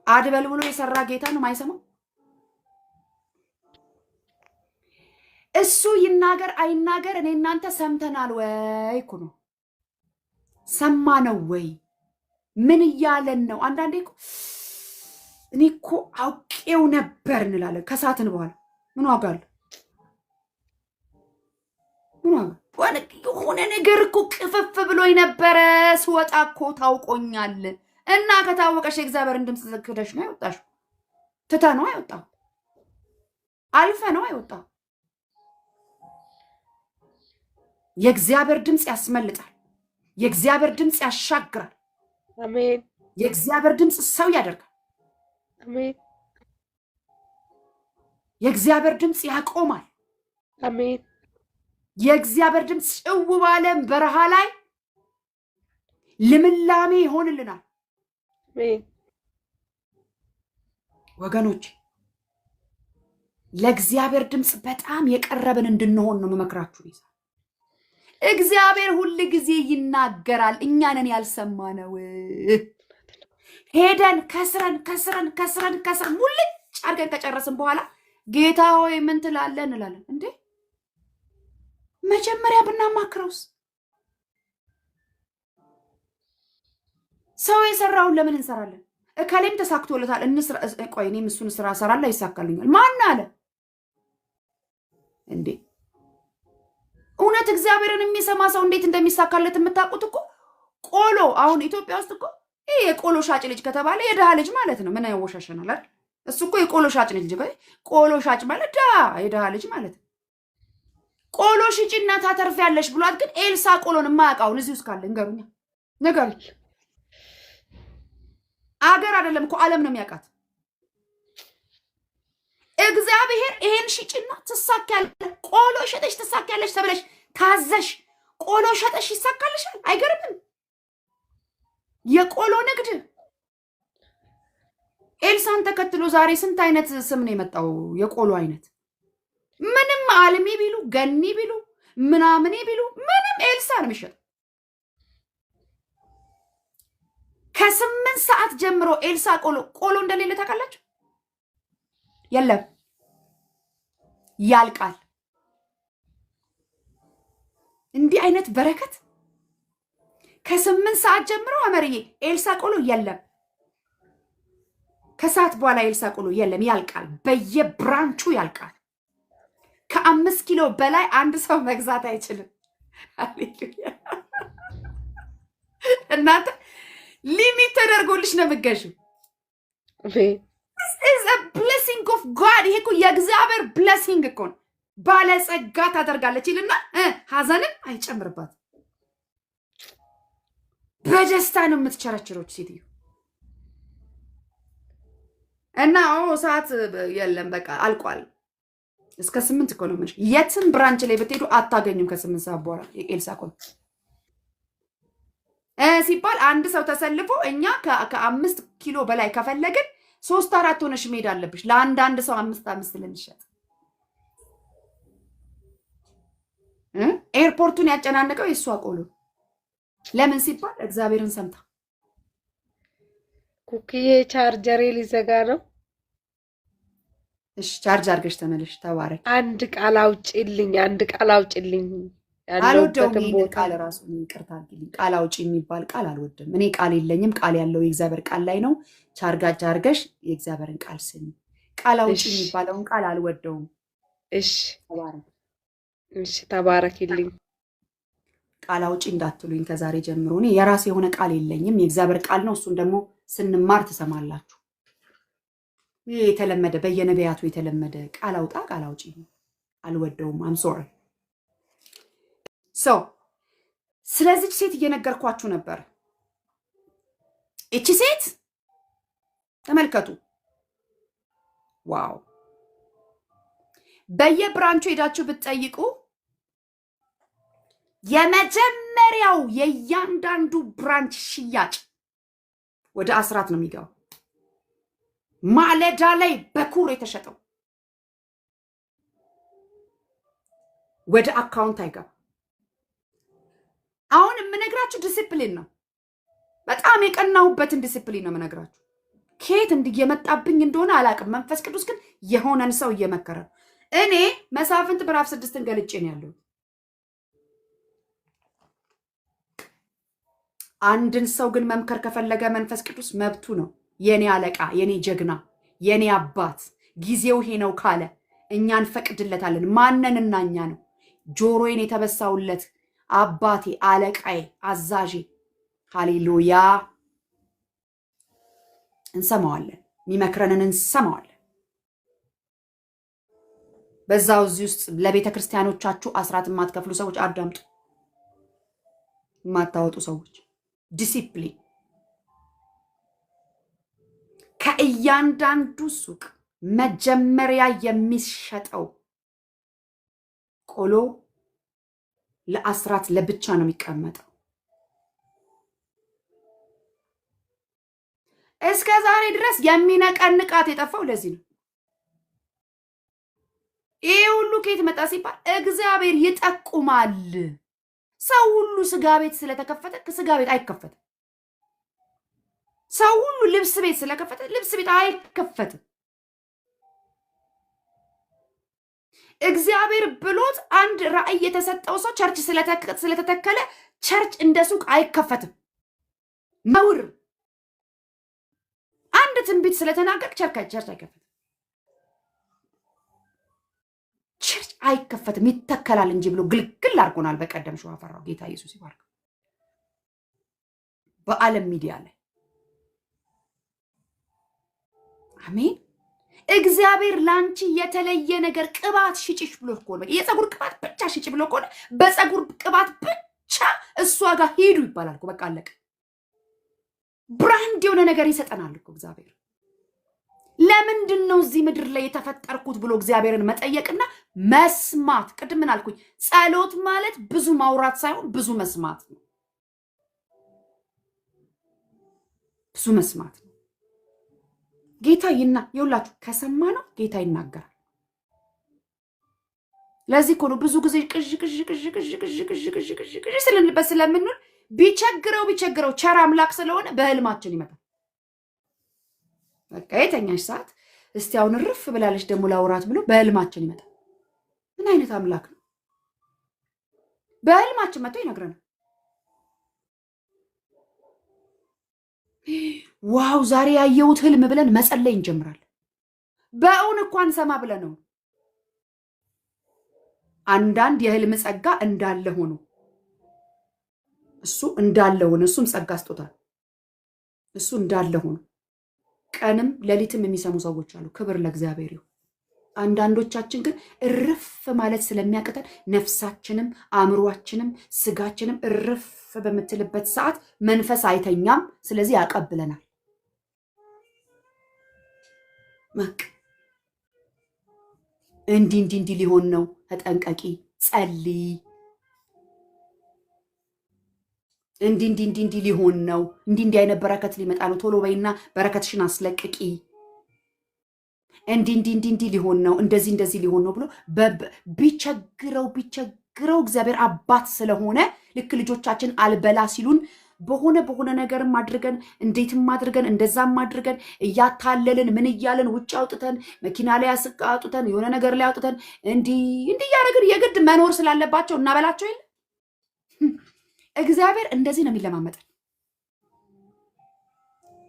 አድበል ብሎ የሰራ ጌታ ነው ማይሰማው? እሱ ይናገር አይናገር እኔ እናንተ ሰምተናል ወይ እኮ ነው። ሰማ ነው ወይ? ምን እያለን ነው? አንዳንዴ እኮ እኔ እኮ አውቄው ነበር እንላለን። ከሳትን በኋላ ምን ዋጋ አለ? ምን ዋጋ? የሆነ ነገር እኮ ቅፍፍ ብሎኝ ነበረ ስወጣ እኮ ታውቆኛል። እና ከታወቀሽ የእግዚአብሔርን ድምፅ ክደሽ ነው አይወጣሽ? ትተ ነው አይወጣው? አልፈ ነው አይወጣው? የእግዚአብሔር ድምፅ ያስመልጣል። የእግዚአብሔር ድምፅ ያሻግራል። አሜን። የእግዚአብሔር ድምፅ ሰው ያደርጋል። አሜን። የእግዚአብሔር ድምፅ ያቆማል። አሜን። የእግዚአብሔር ድምፅ ጭው ባለም በረሃ ላይ ልምላሜ ይሆንልናል። አሜን። ወገኖች ለእግዚአብሔር ድምፅ በጣም የቀረብን እንድንሆን ነው መመክራችሁ። ይዛ እግዚአብሔር ሁል ጊዜ ይናገራል። እኛ ነን ያልሰማነው። ሄደን ከስረን ሙልጭ አድርገን ከጨረስን በኋላ ጌታ ሆይ ምን ትላለህ እንላለን። እንዴ መጀመሪያ ብናማክረውስ? ሰው የሰራውን ለምን እንሰራለን? እከሌም ተሳክቶለታል፣ ቆይ እኔም እሱን ስራ እሰራለሁ ይሳካልኛል። ማን አለ? እንዴ እውነት እግዚአብሔርን የሚሰማ ሰው እንዴት እንደሚሳካለት የምታውቁት እኮ ቆሎ አሁን ኢትዮጵያ ውስጥ እኮ ይሄ የቆሎ ሻጭ ልጅ ከተባለ የድሃ ልጅ ማለት ነው። ምን ያወሻሸናል አይደል? እሱ እኮ የቆሎ ሻጭ ልጅ ቆሎ ሻጭ ማለት የድሃ ልጅ ማለት ነው። ቆሎ ሽጪና ታተርፊያለሽ ብሏት ግን ኤልሳ ቆሎን የማያውቃውን እዚህ ውስጥ ካለ እንገሩኛ ነገር አገር አይደለም እኮ ዓለም ነው የሚያውቃት። እግዚአብሔር ይሄን ሽጪና ትሳካያለሽ፣ ቆሎ ሸጠሽ ትሳካያለሽ ተብለሽ ታዘሽ ቆሎ ሸጠሽ ይሳካልሻል። አይገርምም? የቆሎ ንግድ ኤልሳን ተከትሎ ዛሬ ስንት አይነት ስም ነው የመጣው? የቆሎ አይነት ምንም አልሚ ቢሉ ገኒ ቢሉ ምናምን ቢሉ ምንም ኤልሳ ነው የሚሸጠው። ከ8 ሰዓት ጀምሮ ኤልሳ ቆሎ እንደሌለ ታውቃላችሁ? የለም ያልቃል። እንዲህ አይነት በረከት ከ8 ሰዓት ጀምሮ አመርዬ ኤልሳ ቆሎ የለም። ከሰዓት በኋላ ኤልሳ ቆሎ የለም፣ ያልቃል። በየብራንቹ ያልቃል። ከ5 ኪሎ በላይ አንድ ሰው መግዛት አይችልም። ሃሌሉያ! እናንተ ሊሚት ተደርጎልሽ ነው የምትገዢው። is a blessing of God። ይሄ እኮ የእግዚአብሔር ብሌሲንግ እኮ ነው። ባለጸጋ ታደርጋለች ይልና ሀዘንን አይጨምርባት። በደስታ ነው የምትቸረችሮች ሴትዮ። እና ሰዓት የለም በቃ አልቋል። እስከ 8 እኮ ነው የምልሽ። የትም ብራንች ላይ ብትሄዱ አታገኙም ከ8 ሰዓት በኋላ የኤልሳ ቆሎ ሲባል አንድ ሰው ተሰልፎ እኛ ከ5 ኪሎ በላይ ከፈለግን 3-4 ሆነሽ መሄድ አለብሽ። ለአንድ ሰው 5 ልንሸጥ ኤርፖርቱን ያጨናነቀው የእሷ ቆሎ ለምን ሲባል እግዚአብሔርን ሰምታ። ኩክዬ ቻርጀሬ ሊዘጋ ነው። እሺ ቻርጅ አድርገሽ ተመለሽ። ተባረክ። አንድ ቃል አውጪልኝ። አልወደውም ይሄን ቃል ራሱ ይቅርታ አድርጊልኝ። ቃል አውጪ የሚባል ቃል አልወድም እኔ። ቃል የለኝም። ቃል ያለው የእግዚአብሔር ቃል ላይ ነው። ቻርጋጅ አድርገሽ የእግዚአብሔርን ቃል ስሚ። ቃል አውጪ የሚባለውን ቃል አልወደውም። እሺ ተባረክልኝ። ቃል አውጪ እንዳትሉኝ ከዛሬ ጀምሮ። እኔ የራሴ የሆነ ቃል የለኝም። የእግዚአብሔር ቃል ነው። እሱን ደግሞ ስንማር ትሰማላችሁ። ይሄ የተለመደ በየነቢያቱ የተለመደ ቃል አውጣ ቃል አውጪ አልወደውም። አም ሶሪ። ስለዚች ሴት እየነገርኳችሁ ነበር። እቺ ሴት ተመልከቱ። ዋው! በየብራንቹ ሄዳችሁ ብትጠይቁ የመጀመሪያው የእያንዳንዱ ብራንች ሽያጭ ወደ አስራት ነው የሚገባው። ማለዳ ላይ በኩር የተሸጠው ወደ አካውንት አይገባም። አሁን የምነግራችሁ ዲሲፕሊን ነው። በጣም የቀናሁበትን ዲሲፕሊን ነው የምነግራችሁ። ከየት እንዲየመጣብኝ እንደሆነ አላውቅም። መንፈስ ቅዱስ ግን የሆነን ሰው እየመከረ ነው። እኔ መሳፍንት ምዕራፍ 6ን ገልጬ ነው ያለው። አንድን ሰው ግን መምከር ከፈለገ መንፈስ ቅዱስ መብቱ ነው። የኔ አለቃ፣ የኔ ጀግና፣ የኔ አባት ጊዜው ይሄ ነው ካለ እኛ እንፈቅድለታለን። ማንንና እኛ ነው ጆሮዬን የተበሳውለት አባቴ፣ አለቃዬ፣ አዛዤ። ሃሌሉያ! እንሰማዋለን። የሚመክረንን እንሰማዋለን። በዛው እዚህ ውስጥ ለቤተ ክርስቲያኖቻችሁ አስራት የማትከፍሉ ሰዎች አዳምጡ። የማታወጡ ሰዎች ዲሲፕሊን። ከእያንዳንዱ ሱቅ መጀመሪያ የሚሸጠው ቆሎ ለአስራት ለብቻ ነው የሚቀመጠው። እስከ ዛሬ ድረስ የሚነቀንቃት የጠፋው ለዚህ ነው። ይሄ ሁሉ ከየት መጣ ሲባል እግዚአብሔር ይጠቁማል። ሰው ሁሉ ስጋ ቤት ስለተከፈተ ስጋ ቤት አይከፈትም። ሰው ሁሉ ልብስ ቤት ስለከፈተ ልብስ ቤት አይከፈትም። እግዚአብሔር ብሎት አንድ ራእይ የተሰጠው ሰው ቸርች ስለተተከለ ቸርች እንደ ሱቅ አይከፈትም። ነውር። አንድ ትንቢት ስለተናገር ቸርች አይከፈትም። ቸርች አይከፈትም ይተከላል እንጂ ብሎ ግልግል አድርጎናል። በቀደም ሸዋፈራው ጌታ ኢየሱስ ይባርክ። በዓለም ሚዲያ ላይ አሜን። እግዚአብሔር ላንቺ የተለየ ነገር ቅባት ሽጭሽ ብሎ እኮ ነው። የፀጉር ቅባት ብቻ ሽጭ ብሎ እኮ ነው። በፀጉር ቅባት ብቻ እሷ ጋር ሄዱ ይባላል እኮ። በቃ አለቀ። ብራንድ የሆነ ነገር ይሰጠናል እኮ እግዚአብሔር። ለምንድን ነው እዚህ ምድር ላይ የተፈጠርኩት ብሎ እግዚአብሔርን መጠየቅና መስማት። ቅድም ምን አልኩኝ? ጸሎት ማለት ብዙ ማውራት ሳይሆን ብዙ መስማት ነው። ብዙ መስማት ነው። ጌታ ይውላችሁ ከሰማ ነው ጌታ ይናገራል። ለዚህ እኮ ነው ብዙ ጊዜ ቅዥ ስልንበት ስለምንውል ቢቸግረው ቸር አምላክ ስለሆነ በህልማችን ይመጣል። በቃ የተኛሽ ሰዓት እስቲ አሁን ርፍ ብላለች ደግሞ ላውራት ብሎ በህልማችን ይመጣል። ምን አይነት አምላክ ነው? በህልማችን መጥቶ ይነግረናል። ዋው ዛሬ ያየሁት ህልም ብለን መጸለይ እንጀምራለን። በእውን እንኳን ሰማ ብለን ነው። አንዳንድ የህልም ጸጋ እንዳለ ሆኖ እሱ እንዳለ ሆኖ እሱም ጸጋ አስጦታል። እሱ እንዳለ ሆኖ ቀንም ሌሊትም የሚሰሙ ሰዎች አሉ። ክብር ለእግዚአብሔር ይሁን። አንዳንዶቻችን ግን እርፍ ማለት ስለሚያቅተን ነፍሳችንም አእምሯችንም ስጋችንም እርፍ በምትልበት ሰዓት መንፈስ አይተኛም። ስለዚህ ያቀብለናል። መቅ እንዲህ ሊሆን ነው። ተጠንቀቂ፣ ጸልይ። እንዲህ ሊሆን ነው። እንዲህ አይነት በረከት ሊመጣ ነው። ቶሎ በይና በረከትሽን አስለቅቂ። እንዲህ ሊሆን ነው። እንደዚህ ሊሆን ነው ብሎ ቢቸግረው እግዚአብሔር አባት ስለሆነ ልክ ልጆቻችን አልበላ ሲሉን በሆነ ነገርም አድርገን እንዴትም አድርገን እንደዛም አድርገን እያታለልን ምን እያለን ውጭ አውጥተን መኪና ላይ አውጥተን የሆነ ነገር ላይ አውጥተን እንዲህ እያደረግን የግድ መኖር ስላለባቸው እናበላቸው የለ። እግዚአብሔር እንደዚህ ነው የሚለማመጠን።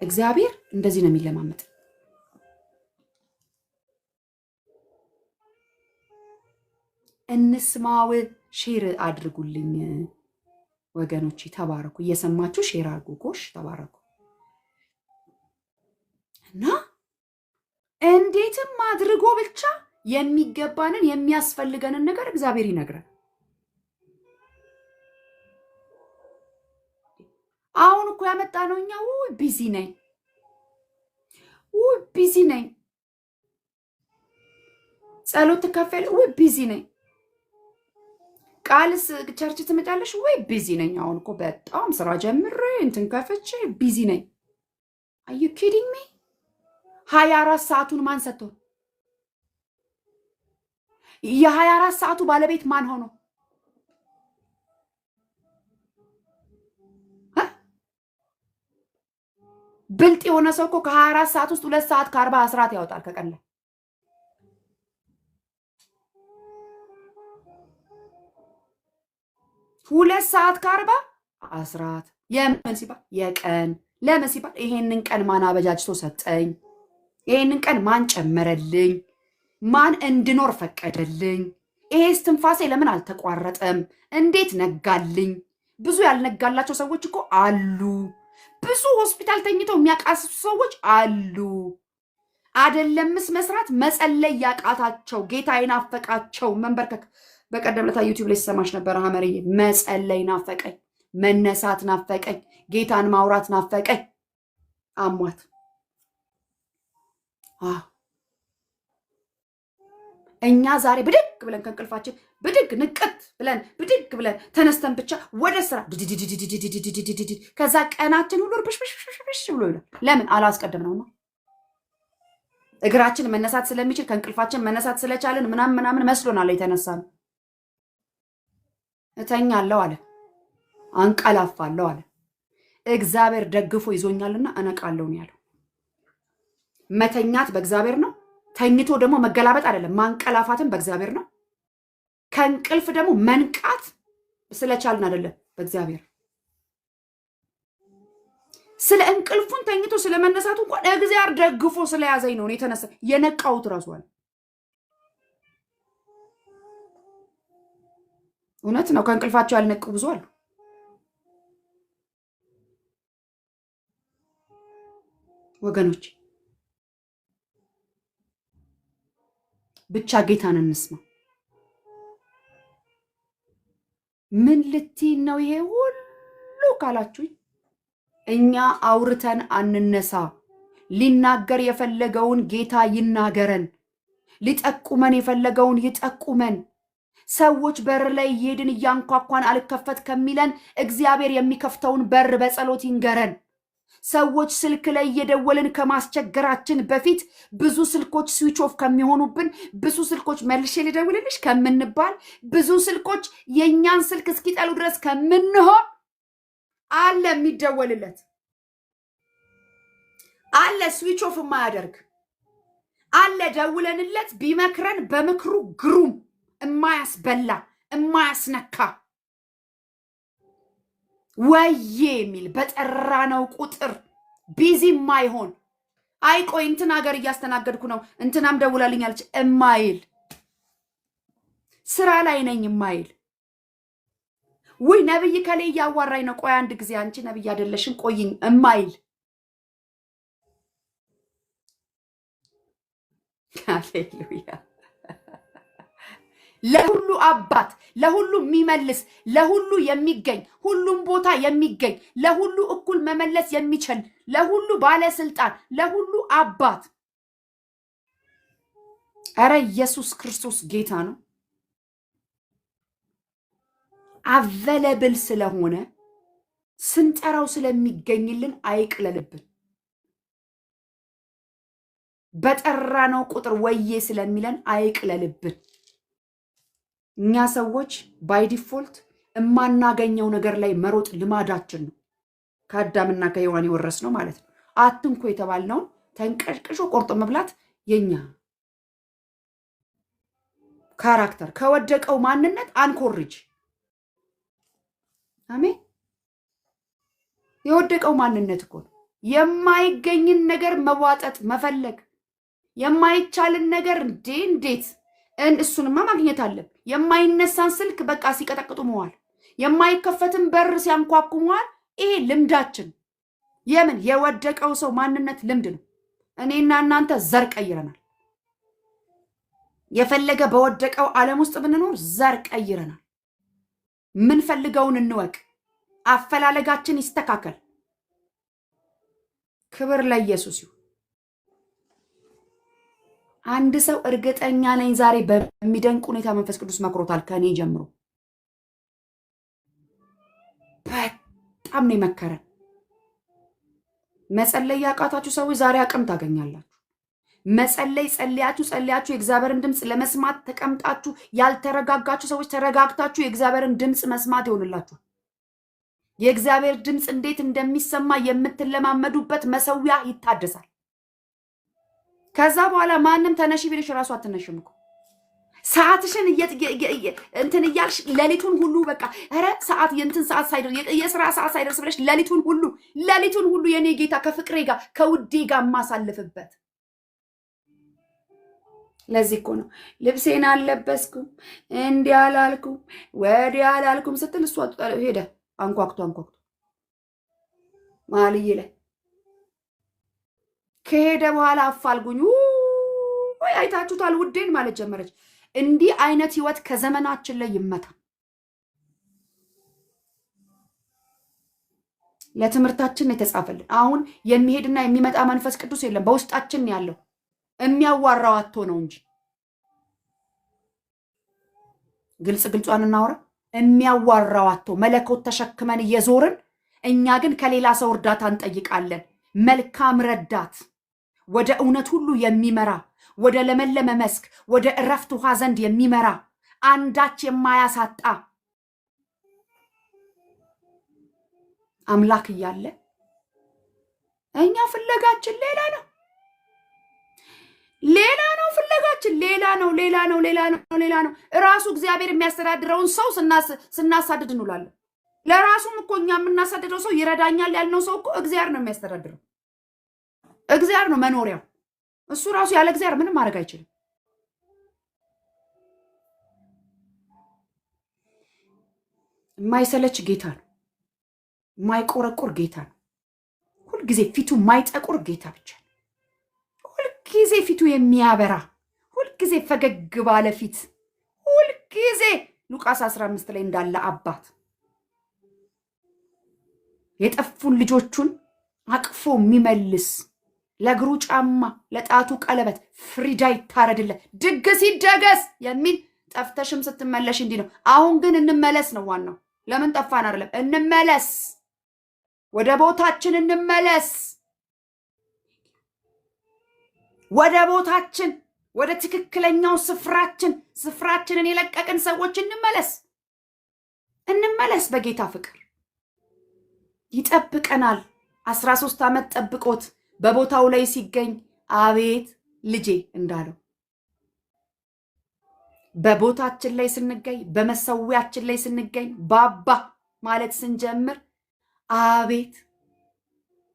እግዚአብሔር እንደዚህ ነው የሚለማመጠን። እንስማው። ሼር አድርጉልኝ ወገኖች፣ ተባረኩ። እየሰማችሁ ሼር አድርጉ። ጎሽ ተባረኩ። እና እንዴትም አድርጎ ብቻ የሚገባንን የሚያስፈልገንን ነገር እግዚአብሔር ይነግራል። አሁን እኮ ያመጣ ነው እኛ ቢዚ ነኝ ጸሎት ትካፈል ቢዚ ነኝ ቃልስ ቸርች ትመጫለሽ ቢዚ ነኝ። አሁን እኮ በጣም ስራ ጀምሬ እንትን ከፍቼ ቢዚ ነኝ። አዩ ኪዲንግ ሚ 24 ሰዓቱን ማን ሰጥቶ? የ24 ሰዓቱ ባለቤት ማን ሆኖ? ብልጥ የሆነ ሰው እኮ ከ24 ሰዓት ውስጥ 2 ሰዓት ከ40 አስራት ያወጣል ከቀን ላይ። 2 ሰዓት ከ40 አስራት የምን ሲባል የቀን ለምን ሲባል ይሄንን ቀን ማን አበጃጅቶ ሰጠኝ? ይሄንን ቀን ማን ጨመረልኝ? ማን እንድኖር ፈቀደልኝ? ይሄ እስትንፋሴ ለምን አልተቋረጠም? እንዴት ነጋልኝ? ብዙ ያልነጋላቸው ሰዎች እኮ አሉ። ብዙ ሆስፒታል ተኝተው የሚያቃስሱ ሰዎች አሉ። አይደለምስ መስራት መጸለይ ያቃታቸው፣ ጌታ ይናፈቃቸው፣ መንበርከክ። በቀደም ለታ ዩቲዩብ ላይ ሲሰማሽ ነበር ሐመርዬ። መጸለይ ናፈቀኝ፣ መነሳት ናፈቀኝ፣ ጌታን ማውራት ናፈቀኝ። አሟት እኛ ዛሬ ብድግ ብለን ከእንቅልፋችን ንቅት ብለን ተነስተን ብቻ ወደ ስራ ከዛ ቀናችን ሁሉ ብሽ ብሎ ይላል። ለምን አላስቀደምነውማ? እግራችን መነሳት ስለሚችል ከእንቅልፋችን መነሳት ስለቻለን ምናምን መስሎናል የተነሳ ነው። እተኛለሁ አለ፣ አንቀላፋለሁ አለ። እግዚአብሔር ደግፎ ይዞኛልና እነቃለሁ ነው ያለው። መተኛት በእግዚአብሔር ነው። ተኝቶ ደግሞ መገላበጥ አይደለም። ማንቀላፋትም በእግዚአብሔር ነው። ከእንቅልፍ ደግሞ መንቃት ስለቻልን አይደለም፣ በእግዚአብሔር። ስለ እንቅልፉን ተኝቶ ስለመነሳቱ እንኳን እግዚአብሔር ደግፎ ስለያዘኝ ነው የተነሳ የነቃውት ራሱ አለ። እውነት ነው። ከእንቅልፋቸው ያልነቁ ብዙ አሉ። ወገኖች ብቻ ጌታን እንስማ። ምን ልትይ ነው ይሄ ሁሉ ካላችሁኝ፣ እኛ አውርተን አንነሳ። ሊናገር የፈለገውን ጌታ ይናገረን። ሊጠቁመን የፈለገውን ይጠቁመን። ሰዎች በር ላይ እየሄድን እያንኳኳን አልከፈት ከሚለን እግዚአብሔር የሚከፍተውን በር በጸሎት ይንገረን። ሰዎች ስልክ ላይ እየደወልን ከማስቸገራችን በፊት ብዙ ስልኮች ስዊች ኦፍ ከሚሆኑብን፣ ብዙ ስልኮች መልሼ ልደውልልሽ ከምንባል፣ ብዙ ስልኮች የእኛን ስልክ እስኪጠሉ ድረስ ከምንሆን አለ የሚደወልለት አለ ስዊች ኦፍ የማያደርግ አለ ደውለንለት ቢመክረን በምክሩ ግሩም የማያስበላ የማያስነካ ወዬ የሚል በጠራነው ቁጥር ቢዚ ማይሆን አይ ቆይ እንትን ሀገር እያስተናገድኩ ነው እንትናም ደውላልኛለች እማይል ስራ ላይ ነኝ እማይል ውይ ነብይ ከሌ እያዋራኝ ነው ቆይ አንድ ጊዜ አንቺ ነብይ አይደለሽም ቆይኝ እማይል ሃሌሉያ ለሁሉ አባት ለሁሉ የሚመልስ ለሁሉ የሚገኝ ሁሉም ቦታ የሚገኝ ለሁሉ እኩል መመለስ የሚችል ለሁሉ ባለስልጣን ለሁሉ አባት አረ ኢየሱስ ክርስቶስ ጌታ ነው። አቬለብል ስለሆነ ስንጠራው ስለሚገኝልን አይቅለልብን። በጠራነው ቁጥር ወዬ ስለሚለን አይቅለልብን። እኛ ሰዎች ባይ ዲፎልት የማናገኘው ነገር ላይ መሮጥ ልማዳችን ነው። ከአዳምና ከሔዋን የወረስነው ማለት ነው። አትንኩ የተባልነውን ተንቀሽቅሾ ቆርጦ መብላት የኛ ካራክተር። ከወደቀው ማንነት አንኮርጅ። አሜን። የወደቀው ማንነት እኮ ነው። የማይገኝን ነገር መዋጠጥ መፈለግ፣ የማይቻልን ነገር እንዴት እሱንማ ማግኘት አለብን። የማይነሳን ስልክ በቃ ሲቀጠቅጡ መዋል፣ የማይከፈትን በር ሲያንኳኩ መዋል። ይሄ ልምዳችን። የምን የወደቀው ሰው ማንነት ልምድ ነው። እኔና እናንተ ዘር ቀይረናል። የፈለገ በወደቀው ዓለም ውስጥ ብንኖር ዘር ቀይረናል። ምንፈልገውን እንወቅ። አፈላለጋችን ይስተካከል። ክብር ለኢየሱስ ይሁን። አንድ ሰው እርግጠኛ ነኝ ዛሬ በሚደንቅ ሁኔታ መንፈስ ቅዱስ መክሮታል። ከኔ ጀምሮ በጣም ነው የመከረን። መጸለይ ያቃታችሁ ሰዎች ዛሬ አቅም ታገኛላችሁ። መጸለይ ጸልያችሁ የእግዚአብሔርን ድምፅ ለመስማት ተቀምጣችሁ ያልተረጋጋችሁ ሰዎች ተረጋግታችሁ የእግዚአብሔርን ድምፅ መስማት ይሆንላችሁ። የእግዚአብሔር ድምፅ እንዴት እንደሚሰማ የምትለማመዱበት መሰዊያ ይታደሳል። ከዛ በኋላ ማንም ተነሺ ቢልሽ ራሱ አትነሽም እኮ። ሰዓትሽን እንትን እያልሽ ሌሊቱን ሁሉ በቃ ኧረ ሰዓት የእንትን ሰዓት ሳይደርስ የስራ ሰዓት ሳይደርስ ብለሽ ሌሊቱን ሁሉ የኔ ጌታ ከፍቅሬ ጋር ከውዴ ጋር የማሳልፍበት። ለዚህ እኮ ነው ልብሴን አልለበስኩም እንዲህ አላልኩም ወዲህ አላልኩም ስትል እሷ ሄደ አንኳኩቶ ማልዬ ላይ ከሄደ በኋላ አፋልጉኝ ወይ አይታችሁታል ውዴን ማለት ጀመረች። እንዲህ አይነት ህይወት ከዘመናችን ላይ ይመታ። ለትምህርታችን የተጻፈልን አሁን የሚሄድና የሚመጣ መንፈስ ቅዱስ የለም፣ በውስጣችን ያለው የሚያዋራው አጥቶ ነው እንጂ። ግልጿን እናውራ። የሚያዋራው አጥቶ መለኮት ተሸክመን እየዞርን እኛ ግን ከሌላ ሰው እርዳታ እንጠይቃለን። መልካም ረዳት ወደ እውነት ሁሉ የሚመራ ወደ ለመለመ መስክ ወደ እረፍት ውሃ ዘንድ የሚመራ አንዳች የማያሳጣ አምላክ እያለ እኛ ፍለጋችን ሌላ ነው ፍለጋችን ሌላ ነው። እራሱ እግዚአብሔር የሚያስተዳድረውን ሰው ስናሳድድ እንውላለን። ለራሱም እኮ እኛ የምናሳድደው ሰው ይረዳኛል ያልነው ሰው እኮ እግዚአብሔር ነው የሚያስተዳድረው። እግዚአብሔር ነው መኖሪያው። እሱ ራሱ ያለ እግዚአብሔር ምንም ማድረግ አይችልም። የማይሰለች ጌታ ነው። የማይቆረቆር ጌታ ነው። ሁልጊዜ ፊቱ የማይጠቁር ጌታ ብቻ ነው። ሁልጊዜ ፊቱ የሚያበራ፣ ሁልጊዜ ፈገግ ባለ ፊት፣ ሁልጊዜ ሉቃስ 15 ላይ እንዳለ አባት የጠፉን ልጆቹን አቅፎ የሚመልስ ለእግሩ ጫማ ለጣቱ ቀለበት ፍሪዳ ይታረድለት ድግስ ይደገስ የሚል ጠፍተሽም ስትመለሽ እንዲህ ነው። አሁን ግን እንመለስ ነው ዋናው። ለምን ጠፋን አይደለም፣ እንመለስ፣ ወደ ቦታችን እንመለስ፣ ወደ ቦታችን፣ ወደ ትክክለኛው ስፍራችንን የለቀቅን ሰዎች እንመለስ። በጌታ ፍቅር ይጠብቀናል። 13 ዓመት ጠብቆት በቦታው ላይ ሲገኝ አቤት ልጄ እንዳለው በቦታችን ላይ ስንገኝ፣ በመሰዊያችን ላይ ስንገኝ፣ ባባ ማለት ስንጀምር አቤት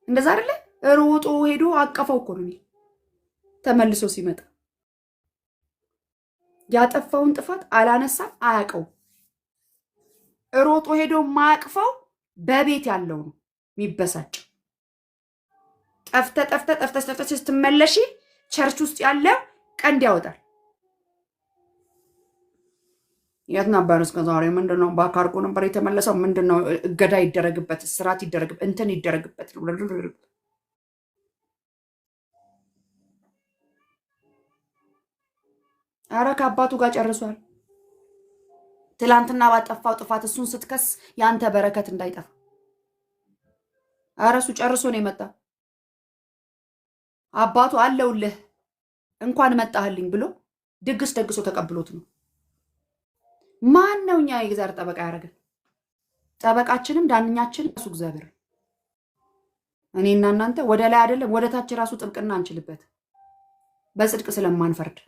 እንደዛ አይደለ? ሮጦ ሄዶ አቀፈው እኮ ነው። ተመልሶ ሲመጣ ያጠፋውን ጥፋት አላነሳም፣ አያውቀው። ሮጦ ሄዶ ማያቅፈው በቤት ያለው ነው የሚበሳጭ። ጠፍተ ስትመለሺ ቸርች ውስጥ ያለው ቀንድ ያወጣል። የት ነበር እስከ ዛሬ? ምንድነው? በአካርጎ ነበር የተመለሰው። ምንድነው? እገዳ ይደረግበት፣ ስርዓት ይደረግበት፣ እንትን ይደረግበት። አረ ከአባቱ ጋር ጨርሷል። ትላንትና ባጠፋው ጥፋት እሱን ስትከስ የአንተ በረከት እንዳይጠፋ። አረ እሱ ጨርሶ ነው የመጣ። አባቱ አለውልህ እንኳን መጣህልኝ ብሎ ድግስ ደግሶ ተቀብሎት ነው። ማን ነው እኛ የእግዚአብሔር ጠበቃ ያደረገን? ጠበቃችንም ዳንኛችን እሱ እግዚአብሔር። እኔና እናንተ ወደ ላይ አይደለም ወደ ታች ራሱ ጥብቅና አንችልበት፣ በጽድቅ ስለማንፈርድ